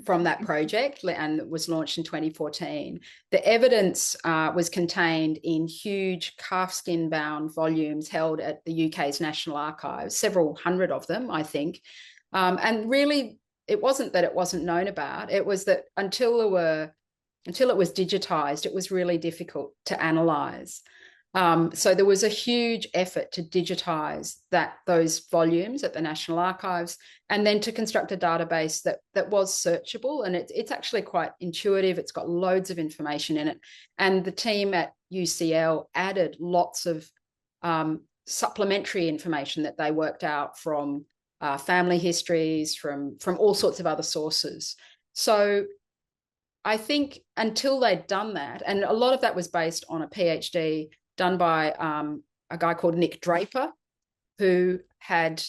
from that project and was launched in 2014. The evidence was contained in huge calfskin bound volumes held at the UK's National Archives, several hundred of them, I think. And really, it wasn't that it wasn't known about. It was that until it was digitized, it was really difficult to analyze. So there was a huge effort to digitize those volumes at the National Archives, and then to construct a database that was searchable. And it's actually quite intuitive. It's got loads of information in it. And the team at UCL added lots of supplementary information that they worked out from family histories, from all sorts of other sources. So I think until they'd done that, and a lot of that was based on a PhD done by a guy called Nick Draper, who had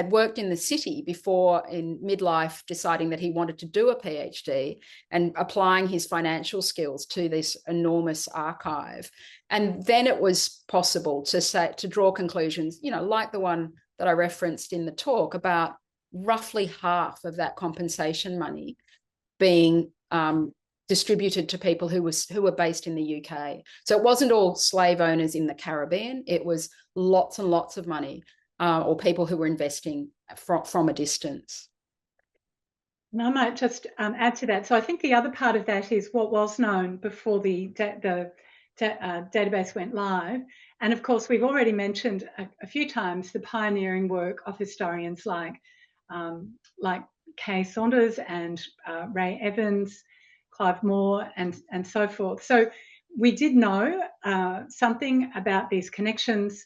worked in the city before, in midlife, deciding that he wanted to do a PhD and applying his financial skills to this enormous archive. And then it was possible to draw conclusions, like the one that I referenced in the talk, about roughly half of that compensation money being distributed to people who were based in the UK. So it wasn't all slave owners in the Caribbean. It was lots and lots of money, or people who were investing from a distance. And I might just add to that. So I think the other part of that is what was known before the database went live. And of course, we've already mentioned a few times the pioneering work of historians like Kay Saunders and Ray Evans, Clive Moore, and so forth. So we did know something about these connections,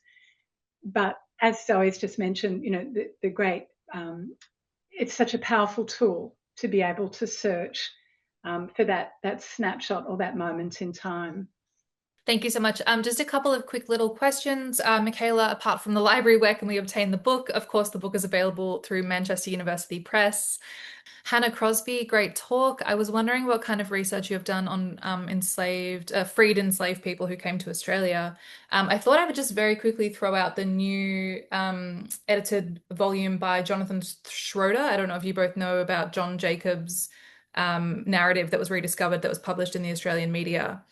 but as Zoe's just mentioned, the great, it's such a powerful tool to be able to search for that snapshot or that moment in time. Thank you so much. Just a couple of quick little questions. Michaela, apart from the library, where can we obtain the book? Of course, the book is available through Manchester University Press. Hannah Crosby, great talk. I was wondering what kind of research you have done on freed enslaved people who came to Australia. I thought I would just very quickly throw out the new edited volume by Jonathan Schroeder. I don't know if you both know about John Jacobs' narrative that was rediscovered, that was published in the Australian media.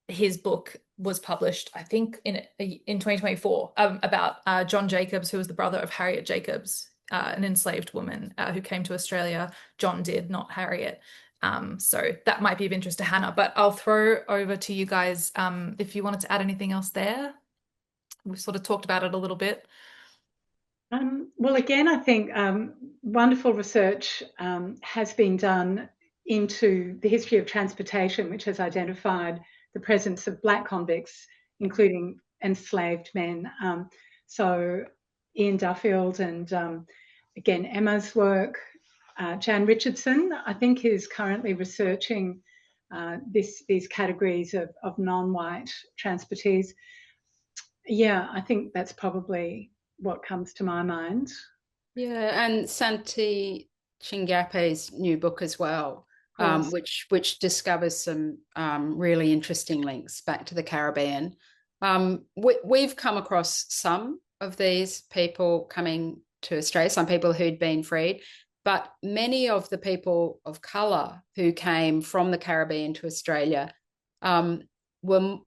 His book was published, I think, in 2024, about John Jacobs, who was the brother of Harriet Jacobs, an enslaved woman who came to Australia. John did, not Harriet. So that might be of interest to Hannah, but I'll throw over to you guys if you wanted to add anything else there. We've sort of talked about it a little bit. Well, again, I think wonderful research has been done into the history of transportation, which has identified the presence of Black convicts, including enslaved men. So Ian Duffield and again, Emma's work, Jan Richardson, I think, is currently researching these categories of non-white transportees. Yeah, I think that's probably what comes to my mind. Yeah, and Santi Chingape's new book as well, which discovers some really interesting links back to the Caribbean. We've come across some of these people coming to Australia, some people who'd been freed, but many of the people of colour who came from the Caribbean to Australia were,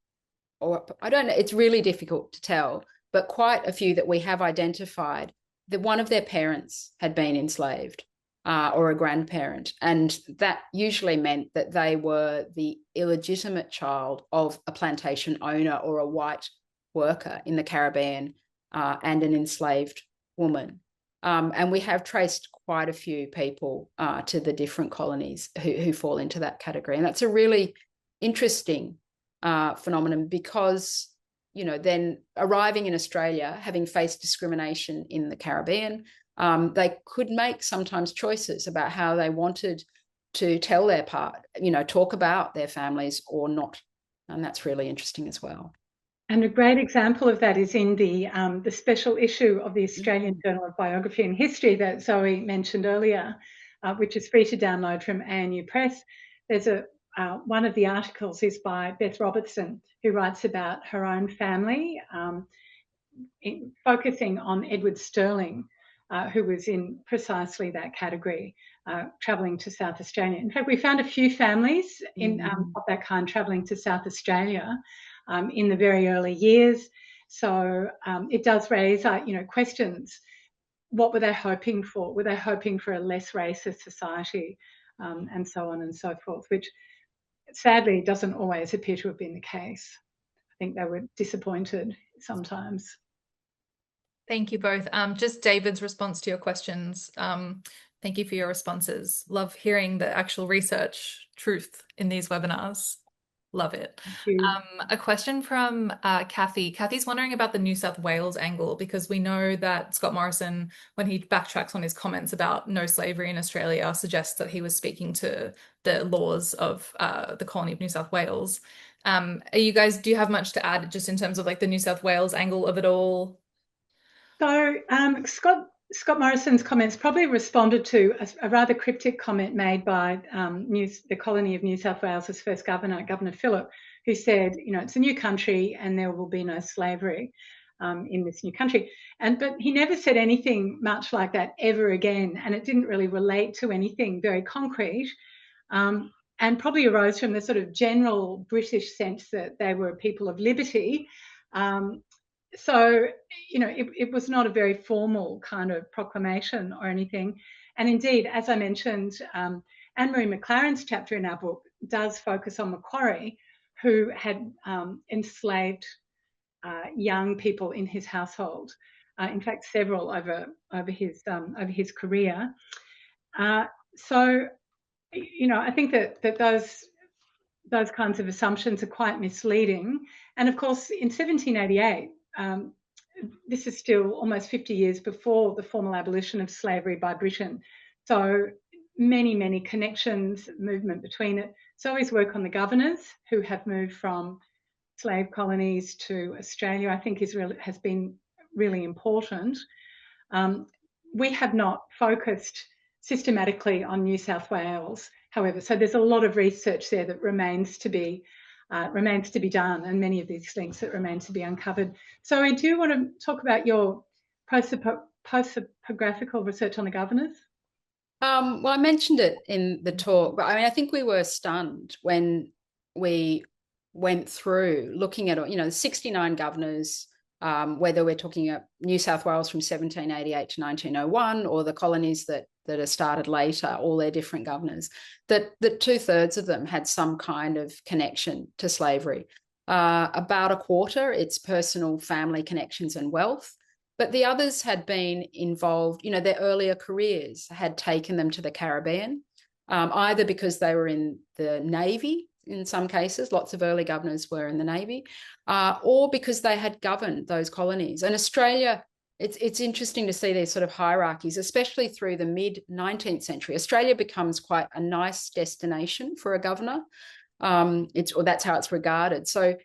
or I don't know, it's really difficult to tell, but quite a few that we have identified, that one of their parents had been enslaved, or a grandparent, and that usually meant that they were the illegitimate child of a plantation owner or a white worker in the Caribbean, and an enslaved woman. And we have traced quite a few people to the different colonies who fall into that category. And that's a really interesting phenomenon, because, then arriving in Australia, having faced discrimination in the Caribbean, they could make sometimes choices about how they wanted to tell their part, talk about their families or not. And that's really interesting as well. And a great example of that is in the special issue of the Australian Journal of Biography and History that Zoe mentioned earlier, which is free to download from ANU Press. There's a one of the articles is by Beth Robertson, who writes about her own family, focusing on Edward Sterling, who was in precisely that category, travelling to South Australia. In fact, we found a few families of that kind travelling to South Australia in the very early years. So it does raise, questions. What were they hoping for? Were they hoping for a less racist society, and so on and so forth, which sadly doesn't always appear to have been the case. I think they were disappointed sometimes. Thank you both. Just David's response to your questions. Thank you for your responses. Love hearing the actual research truth in these webinars. Love it. A question from Kathy. Kathy's wondering about the New South Wales angle, because we know that Scott Morrison, when he backtracks on his comments about no slavery in Australia, suggests that he was speaking to the laws of the colony of New South Wales. Do you have much to add just in terms of like the New South Wales angle of it all? So Scott Morrison's comments probably responded to a rather cryptic comment made by the colony of New South Wales' first governor, Governor Phillip, who said, it's a new country and there will be no slavery in this new country. But he never said anything much like that ever again, and it didn't really relate to anything very concrete, and probably arose from the sort of general British sense that they were a people of liberty. So, it was not a very formal kind of proclamation or anything. And indeed, as I mentioned, Anne-Marie McLaren's chapter in our book does focus on Macquarie, who had enslaved young people in his household. In fact, several over his career. So, I think that those kinds of assumptions are quite misleading. And of course, in 1788, this is still almost 50 years before the formal abolition of slavery by Britain. So many, many connections, movement between it. So his work on the governors who have moved from slave colonies to Australia, I think has been really important. We have not focused systematically on New South Wales, however, so there's a lot of research there that remains to be done, and many of these links that remain to be uncovered. So I do want to talk about your post-topographical research on the governors. Well, I mentioned it in the talk, but I think we were stunned when we went through looking at, 69 governors, whether we're talking about New South Wales from 1788 to 1901 or the colonies that are started later, all their different governors, that 2/3 of them had some kind of connection to slavery. About a quarter, it's personal family connections and wealth. But the others had been involved, their earlier careers had taken them to the Caribbean, either because they were in the Navy, in some cases, lots of early governors were in the Navy, or because they had governed those colonies. And Australia, it's interesting to see these sort of hierarchies, especially through the mid-19th century. Australia becomes quite a nice destination for a governor. That's how it's regarded. So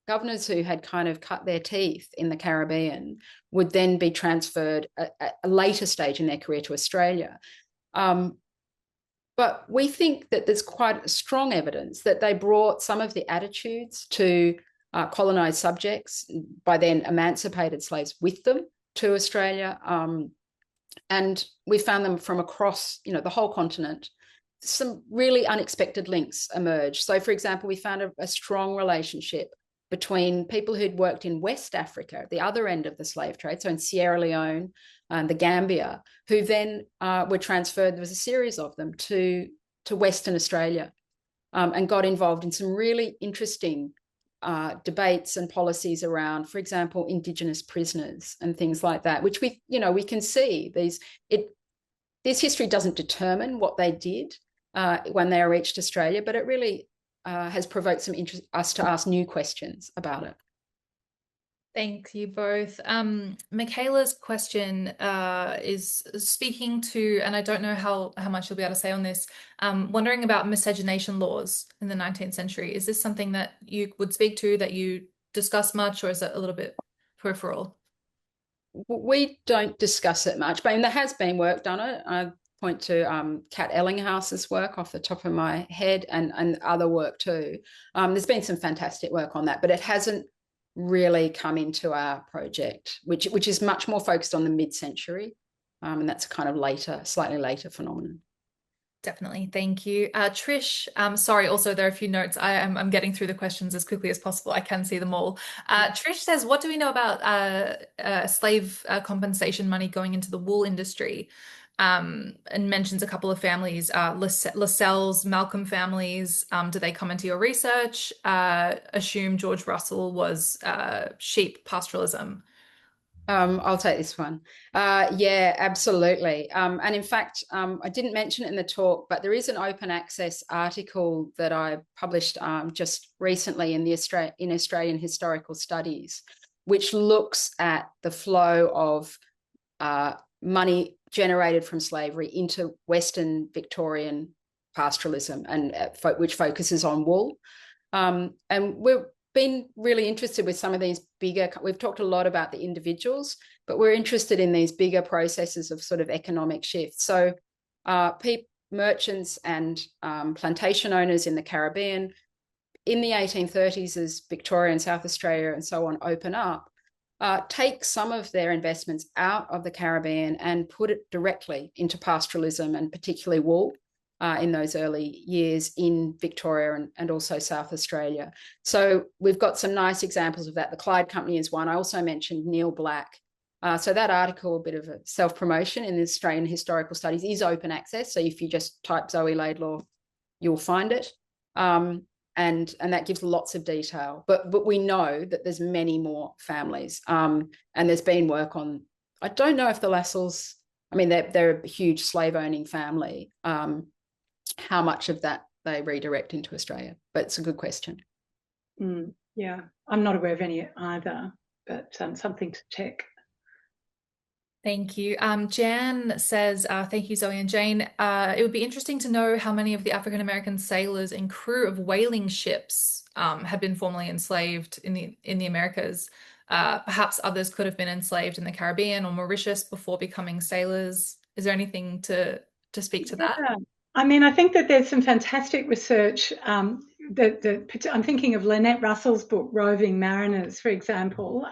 governors who had kind of cut their teeth in the Caribbean would then be transferred at a later stage in their career to Australia. But we think that there's quite strong evidence that they brought some of the attitudes to colonised subjects, by then emancipated slaves, with them to Australia. And we found them from across, the whole continent. Some really unexpected links emerged. So, for example, we found a strong relationship between people who'd worked in West Africa, the other end of the slave trade, so in Sierra Leone and the Gambia, who then were transferred, there was a series of them, to Western Australia, and got involved in some really interesting debates and policies around, for example, Indigenous prisoners and things like that, which we can see this history doesn't determine what they did when they reached Australia, but it really has provoked some interest, us to ask new questions about it. Thank you both. Michaela's question is speaking to, and I don't know how much you'll be able to say on this, wondering about miscegenation laws in the 19th century. Is this something that you would speak to, that you discuss much, or is it a little bit peripheral? We don't discuss it much, but there has been work done on it. point to Kat Ellinghouse's work off the top of my head, and other work too. There's been some fantastic work on that, but it hasn't really come into our project, which is much more focused on the mid-century, and that's a kind of slightly later phenomenon. Definitely. Thank you. Trish, sorry, also there are a few notes. I'm getting through the questions as quickly as possible. I can see them all. Trish says, what do we know about slave compensation money going into the wool industry? And mentions a couple of families, Lascelles, Malcolm families. Do they come into your research? Assume George Russell was sheep pastoralism. I'll take this one. Yeah, absolutely. And in fact, I didn't mention it in the talk, but there is an open access article that I published just recently in Australian Historical Studies, which looks at the flow of money generated from slavery into Western Victorian pastoralism, and which focuses on wool. And we've been really interested with some of these we've talked a lot about the individuals, but we're interested in these bigger processes of sort of economic shift. So merchants and plantation owners in the Caribbean in the 1830s, as Victoria and South Australia and so on open up, take some of their investments out of the Caribbean and put it directly into pastoralism, and particularly wool. In those early years in Victoria and also South Australia. So we've got some nice examples of that. The Clyde Company is one. I also mentioned Neil Black. So that article, a bit of a self-promotion in the Australian Historical Studies, is open access. So if you just type Zoe Laidlaw, you'll find it. And that gives lots of detail. But we know that there's many more families. And there's been work on, I don't know if the Lascelles, I mean, they're a huge slave-owning family. How much of that they redirect into Australia, but it's a good question. Yeah, I'm not aware of any either, but something to check. Thank you. Jan says, thank you, Zoe and Jane. It would be interesting to know how many of the African-American sailors and crew of whaling ships had been formerly enslaved in the Americas. Perhaps others could have been enslaved in the Caribbean or Mauritius before becoming sailors. Is there anything to speak to that? I mean, I think that there's some fantastic research. I'm thinking of Lynette Russell's book, Roving Mariners, for example,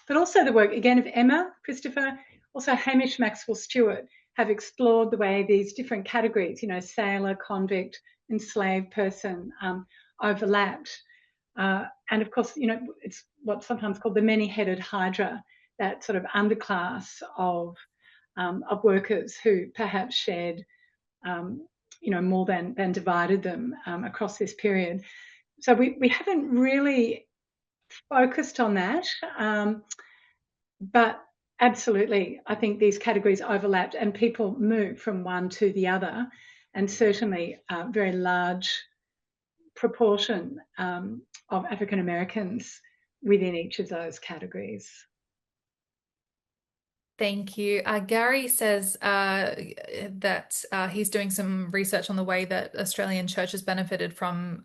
but also the work, again, of Emma Christopher, also Hamish Maxwell Stewart, have explored the way these different categories, sailor, convict, enslaved person, overlapped. And of course, it's what's sometimes called the many-headed hydra, that sort of underclass of workers who perhaps shared more than divided them across this period. So we haven't really focused on that, but absolutely, I think these categories overlapped and people moved from one to the other, and certainly a very large proportion of African Americans within each of those categories. Thank you. Gary says that he's doing some research on the way that Australian churches benefited from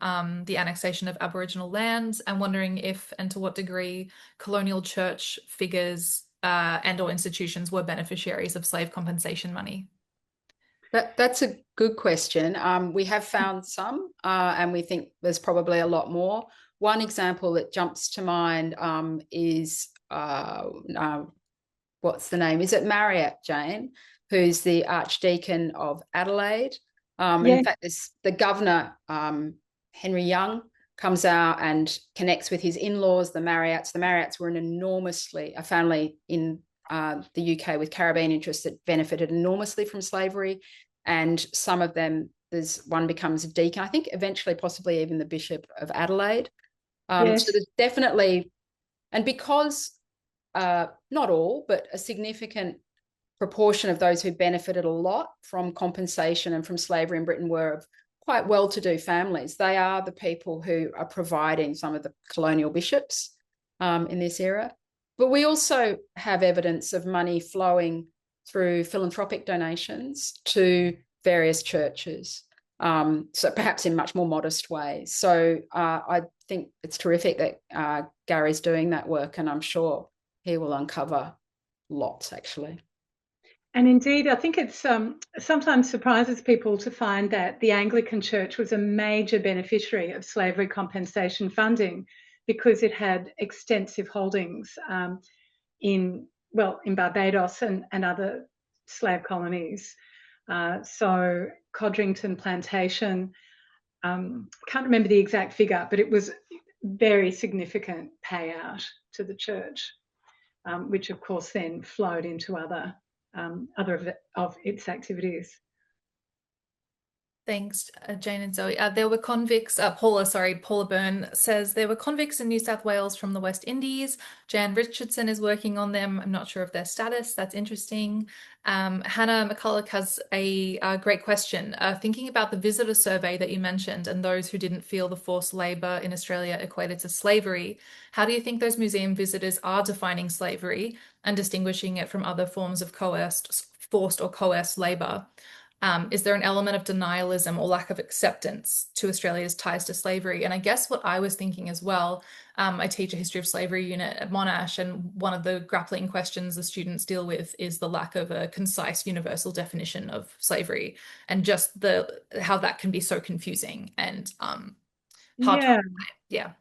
the annexation of Aboriginal lands, and wondering if and to what degree colonial church figures and or institutions were beneficiaries of slave compensation money. That's a good question. We have found some, and we think there's probably a lot more. One example that jumps to mind is what's the name? Is it myriad, Jane, who's the Archdeacon of Adelaide? In fact, the governor, Henry Young, comes out and connects with his in-laws, the Marriotts. The Marriotts were a family in the UK with Caribbean interests that benefited enormously from slavery. And some of them, there's one becomes a deacon, I think eventually possibly even the Bishop of Adelaide. Yes. So there's definitely, and because not all, but a significant proportion of those who benefited a lot from compensation and from slavery in Britain were of quite well-to-do families. They are the people who are providing some of the colonial bishops in this era. But we also have evidence of money flowing through philanthropic donations to various churches, so perhaps in much more modest ways. So I think it's terrific that Gary's doing that work, and I'm sure he will uncover lots, actually. And indeed, I think it's sometimes surprises people to find that the Anglican Church was a major beneficiary of slavery compensation funding because it had extensive holdings in Barbados and other slave colonies. So Codrington Plantation, can't remember the exact figure, but it was very significant payout to the church, which of course then flowed into other of its activities. Thanks, Jane and Zoe. There were convicts, Paula Byrne says there were convicts in New South Wales from the West Indies. Jan Richardson is working on them. I'm not sure of their status. That's interesting. Hannah McCulloch has a great question. Thinking about the visitor survey that you mentioned and those who didn't feel the forced labour in Australia equated to slavery, how do you think those museum visitors are defining slavery and distinguishing it from other forms of forced or coerced labour? Is there an element of denialism or lack of acceptance to Australia's ties to slavery? And I guess what I was thinking as well, I teach a history of slavery unit at Monash, and one of the grappling questions the students deal with is the lack of a concise universal definition of slavery, and just how that can be so confusing and hard to apply. Yeah.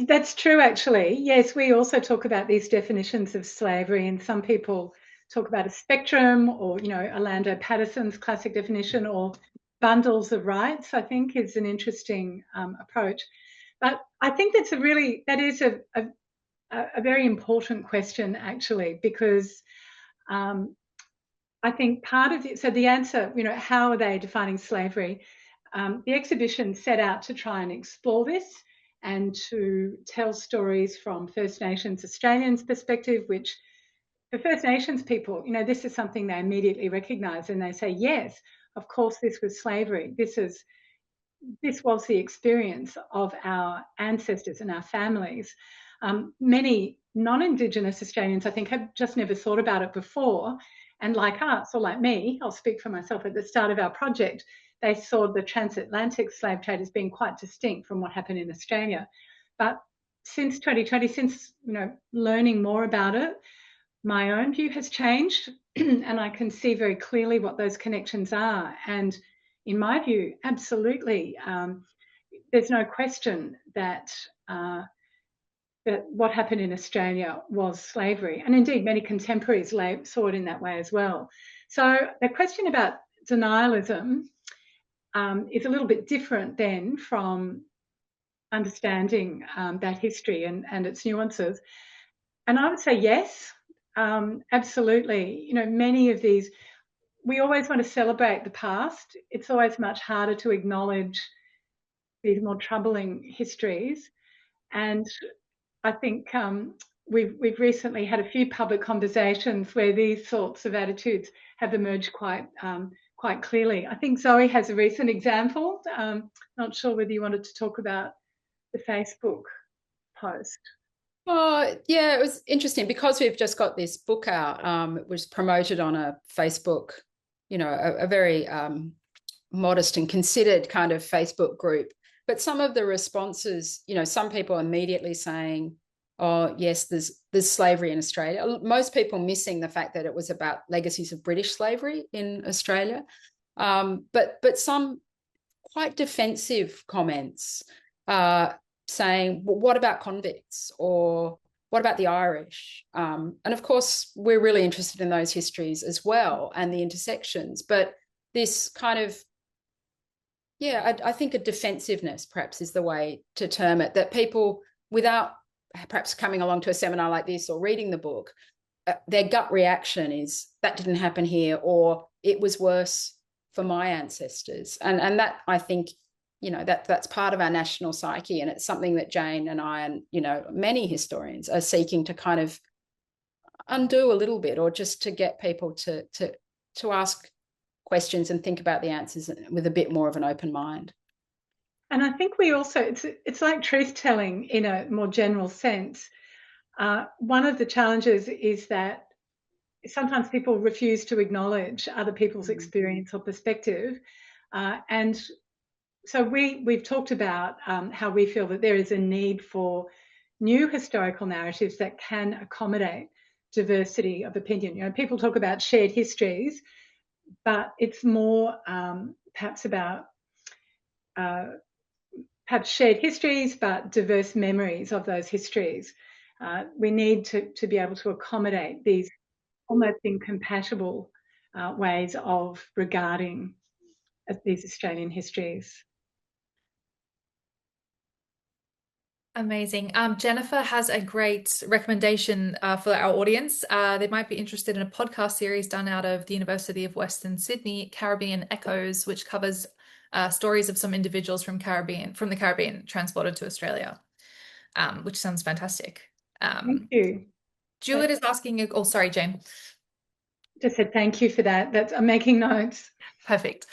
That's true, actually. Yes, we also talk about these definitions of slavery, and some people talk about a spectrum, or Orlando Patterson's classic definition, or bundles of rights. I think is an interesting approach. But I think that is a very important question, actually, because I think part of it. So the answer, how are they defining slavery? The exhibition set out to try and explore this, and to tell stories from First Nations Australians' perspective, which for First Nations people, this is something they immediately recognise, and they say, yes, of course, this was slavery. This was the experience of our ancestors and our families. Many non-Indigenous Australians, I think, have just never thought about it before. And like us, or like me, I'll speak for myself, at the start of our project, they saw the transatlantic slave trade as being quite distinct from what happened in Australia. But since 2020, since learning more about it, my own view has changed, and I can see very clearly what those connections are. And in my view, absolutely, there's no question that that what happened in Australia was slavery, and indeed many contemporaries saw it in that way as well. So the question about denialism is a little bit different then from understanding that history and its nuances. And I would say yes, absolutely. Many of these, we always want to celebrate the past. It's always much harder to acknowledge these more troubling histories. And I think we've recently had a few public conversations where these sorts of attitudes have emerged quite clearly. I think Zoe has a recent example. Not sure whether you wanted to talk about the Facebook post. Oh, yeah, it was interesting because we've just got this book out. It was promoted on a Facebook, a very modest and considered kind of Facebook group. But some of the responses, some people immediately saying, oh, yes, there's slavery in Australia. Most people missing the fact that it was about legacies of British slavery in Australia. But some quite defensive comments saying, well, what about convicts? Or what about the Irish? And of course, we're really interested in those histories as well and the intersections. But this kind of, I think a defensiveness perhaps is the way to term it, that people, without perhaps coming along to a seminar like this or reading the book, their gut reaction is that didn't happen here, or it was worse for my ancestors. And that, I think, that's part of our national psyche, and it's something that Jane and I and many historians are seeking to kind of undo a little bit, or just to get people to ask questions and think about the answers with a bit more of an open mind. And I think we also, it's like truth telling in a more general sense. One of the challenges is that sometimes people refuse to acknowledge other people's experience or perspective. And so we've talked about how we feel that there is a need for new historical narratives that can accommodate diversity of opinion. You know, people talk about shared histories, but it's more perhaps about perhaps shared histories, but diverse memories of those histories. We need to be able to accommodate these almost incompatible ways of regarding these Australian histories. Amazing. Jennifer has a great recommendation for our audience. They might be interested in a podcast series done out of the University of Western Sydney, Caribbean Echoes, which covers stories of some individuals from the Caribbean transported to Australia, which sounds fantastic. Thank you. Jewett is asking, oh, sorry, Jane. Just said thank you for that. I'm making notes. Perfect.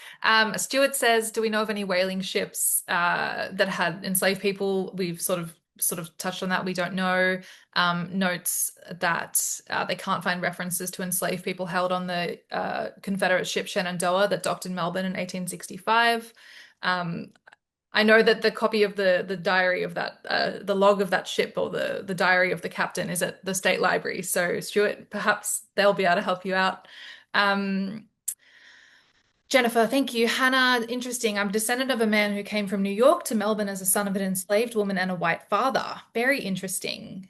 Stuart says, do we know of any whaling ships that had enslaved people? We've sort of touched on that. We don't know. Notes that they can't find references to enslaved people held on the Confederate ship Shenandoah that docked in Melbourne in 1865. I know that the copy of the diary of that, the log of that ship, or the diary of the captain, is at the State Library. So Stuart, perhaps they'll be able to help you out. Jennifer, thank you. Hannah, interesting. I'm a descendant of a man who came from New York to Melbourne as a son of an enslaved woman and a white father. Very interesting.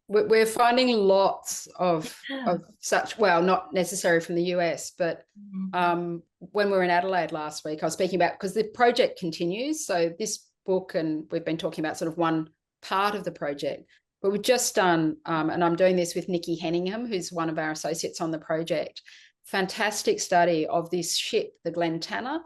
We're finding lots of such, well, not necessarily from the US, but when we were in Adelaide last week, I was speaking about, because the project continues. So this book, and we've been talking about sort of one part of the project, but we've just done, and I'm doing this with Nikki Henningham, who's one of our associates on the project, fantastic study of this ship, the Glen Tanner,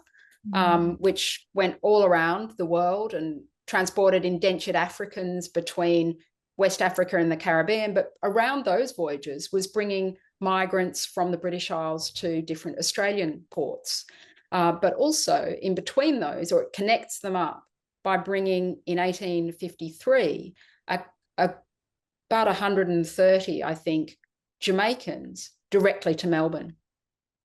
which went all around the world and transported indentured Africans between West Africa and the Caribbean, but around those voyages was bringing migrants from the British Isles to different Australian ports. But also in between those, or it connects them up by bringing in 1853 about 130, I think, Jamaicans directly to Melbourne.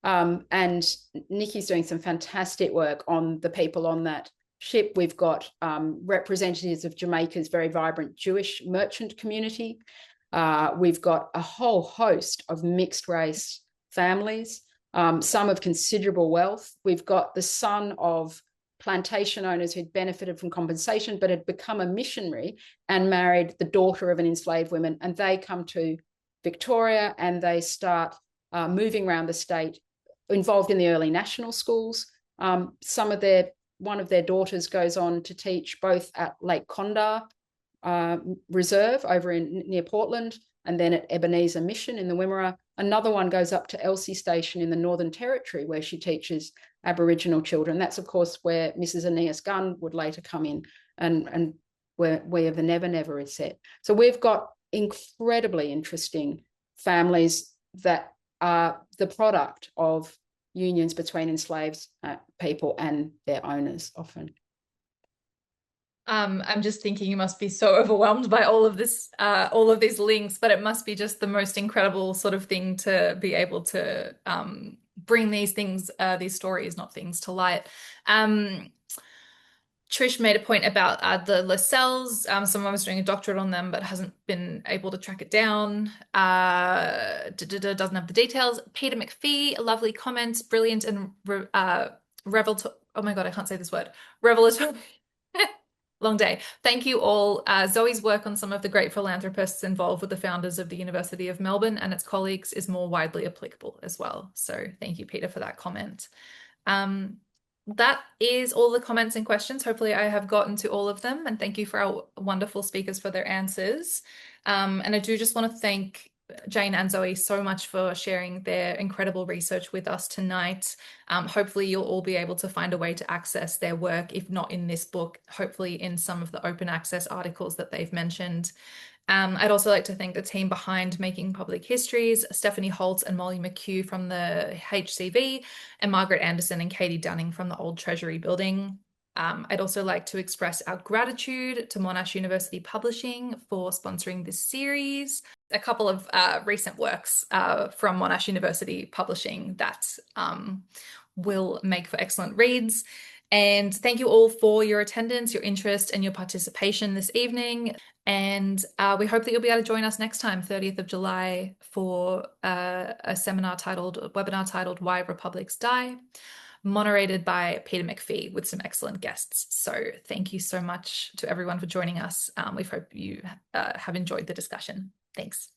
And Nikki's doing some fantastic work on the people on that ship. We've got representatives of Jamaica's very vibrant Jewish merchant community. We've got a whole host of mixed race families, some of considerable wealth. We've got the son of plantation owners who'd benefited from compensation but had become a missionary and married the daughter of an enslaved woman, and they come to Victoria and they start moving around the state, involved in the early national schools. One of their daughters goes on to teach both at Lake Condar Reserve over near Portland, and then at Ebenezer Mission in the Wimmera. Another one goes up to Elsie Station in the Northern Territory, where she teaches Aboriginal children. That's, of course, where Mrs. Aeneas Gunn would later come in, and where We of the Never Never is set. So we've got incredibly interesting families that are the product of unions between enslaved people and their owners often. I'm just thinking you must be so overwhelmed by all of this, all of these links, but it must be just the most incredible sort of thing to be able to bring these things, these stories, not things, to light. Trish made a point about the Lascelles. Someone was doing a doctorate on them, but hasn't been able to track it down. Doesn't have the details. Peter McPhee, a lovely comment, brilliant and revelatory. Oh my God, I can't say this word. Revelatory. Long day. Thank you all. Zoe's work on some of the great philanthropists involved with the founders of the University of Melbourne and its colleagues is more widely applicable as well. So thank you, Peter, for that comment. That is all the comments and questions. Hopefully I have gotten to all of them, and thank you for our wonderful speakers for their answers. And I do just want to thank Jane and Zoe so much for sharing their incredible research with us tonight. Hopefully you'll all be able to find a way to access their work, if not in this book, hopefully in some of the open access articles that they've mentioned. I'd also like to thank the team behind Making Public Histories, Stephanie Holtz and Molly McHugh from the HCV, and Margaret Anderson and Katie Dunning from the Old Treasury Building. I'd also like to express our gratitude to Monash University Publishing for sponsoring this series. A couple of recent works from Monash University Publishing that will make for excellent reads. And thank you all for your attendance, your interest, and your participation this evening. And we hope that you'll be able to join us next time, 30th of July, for a webinar titled Why Republics Die, moderated by Peter McPhee with some excellent guests. So thank you so much to everyone for joining us. We hope you have enjoyed the discussion. Thanks.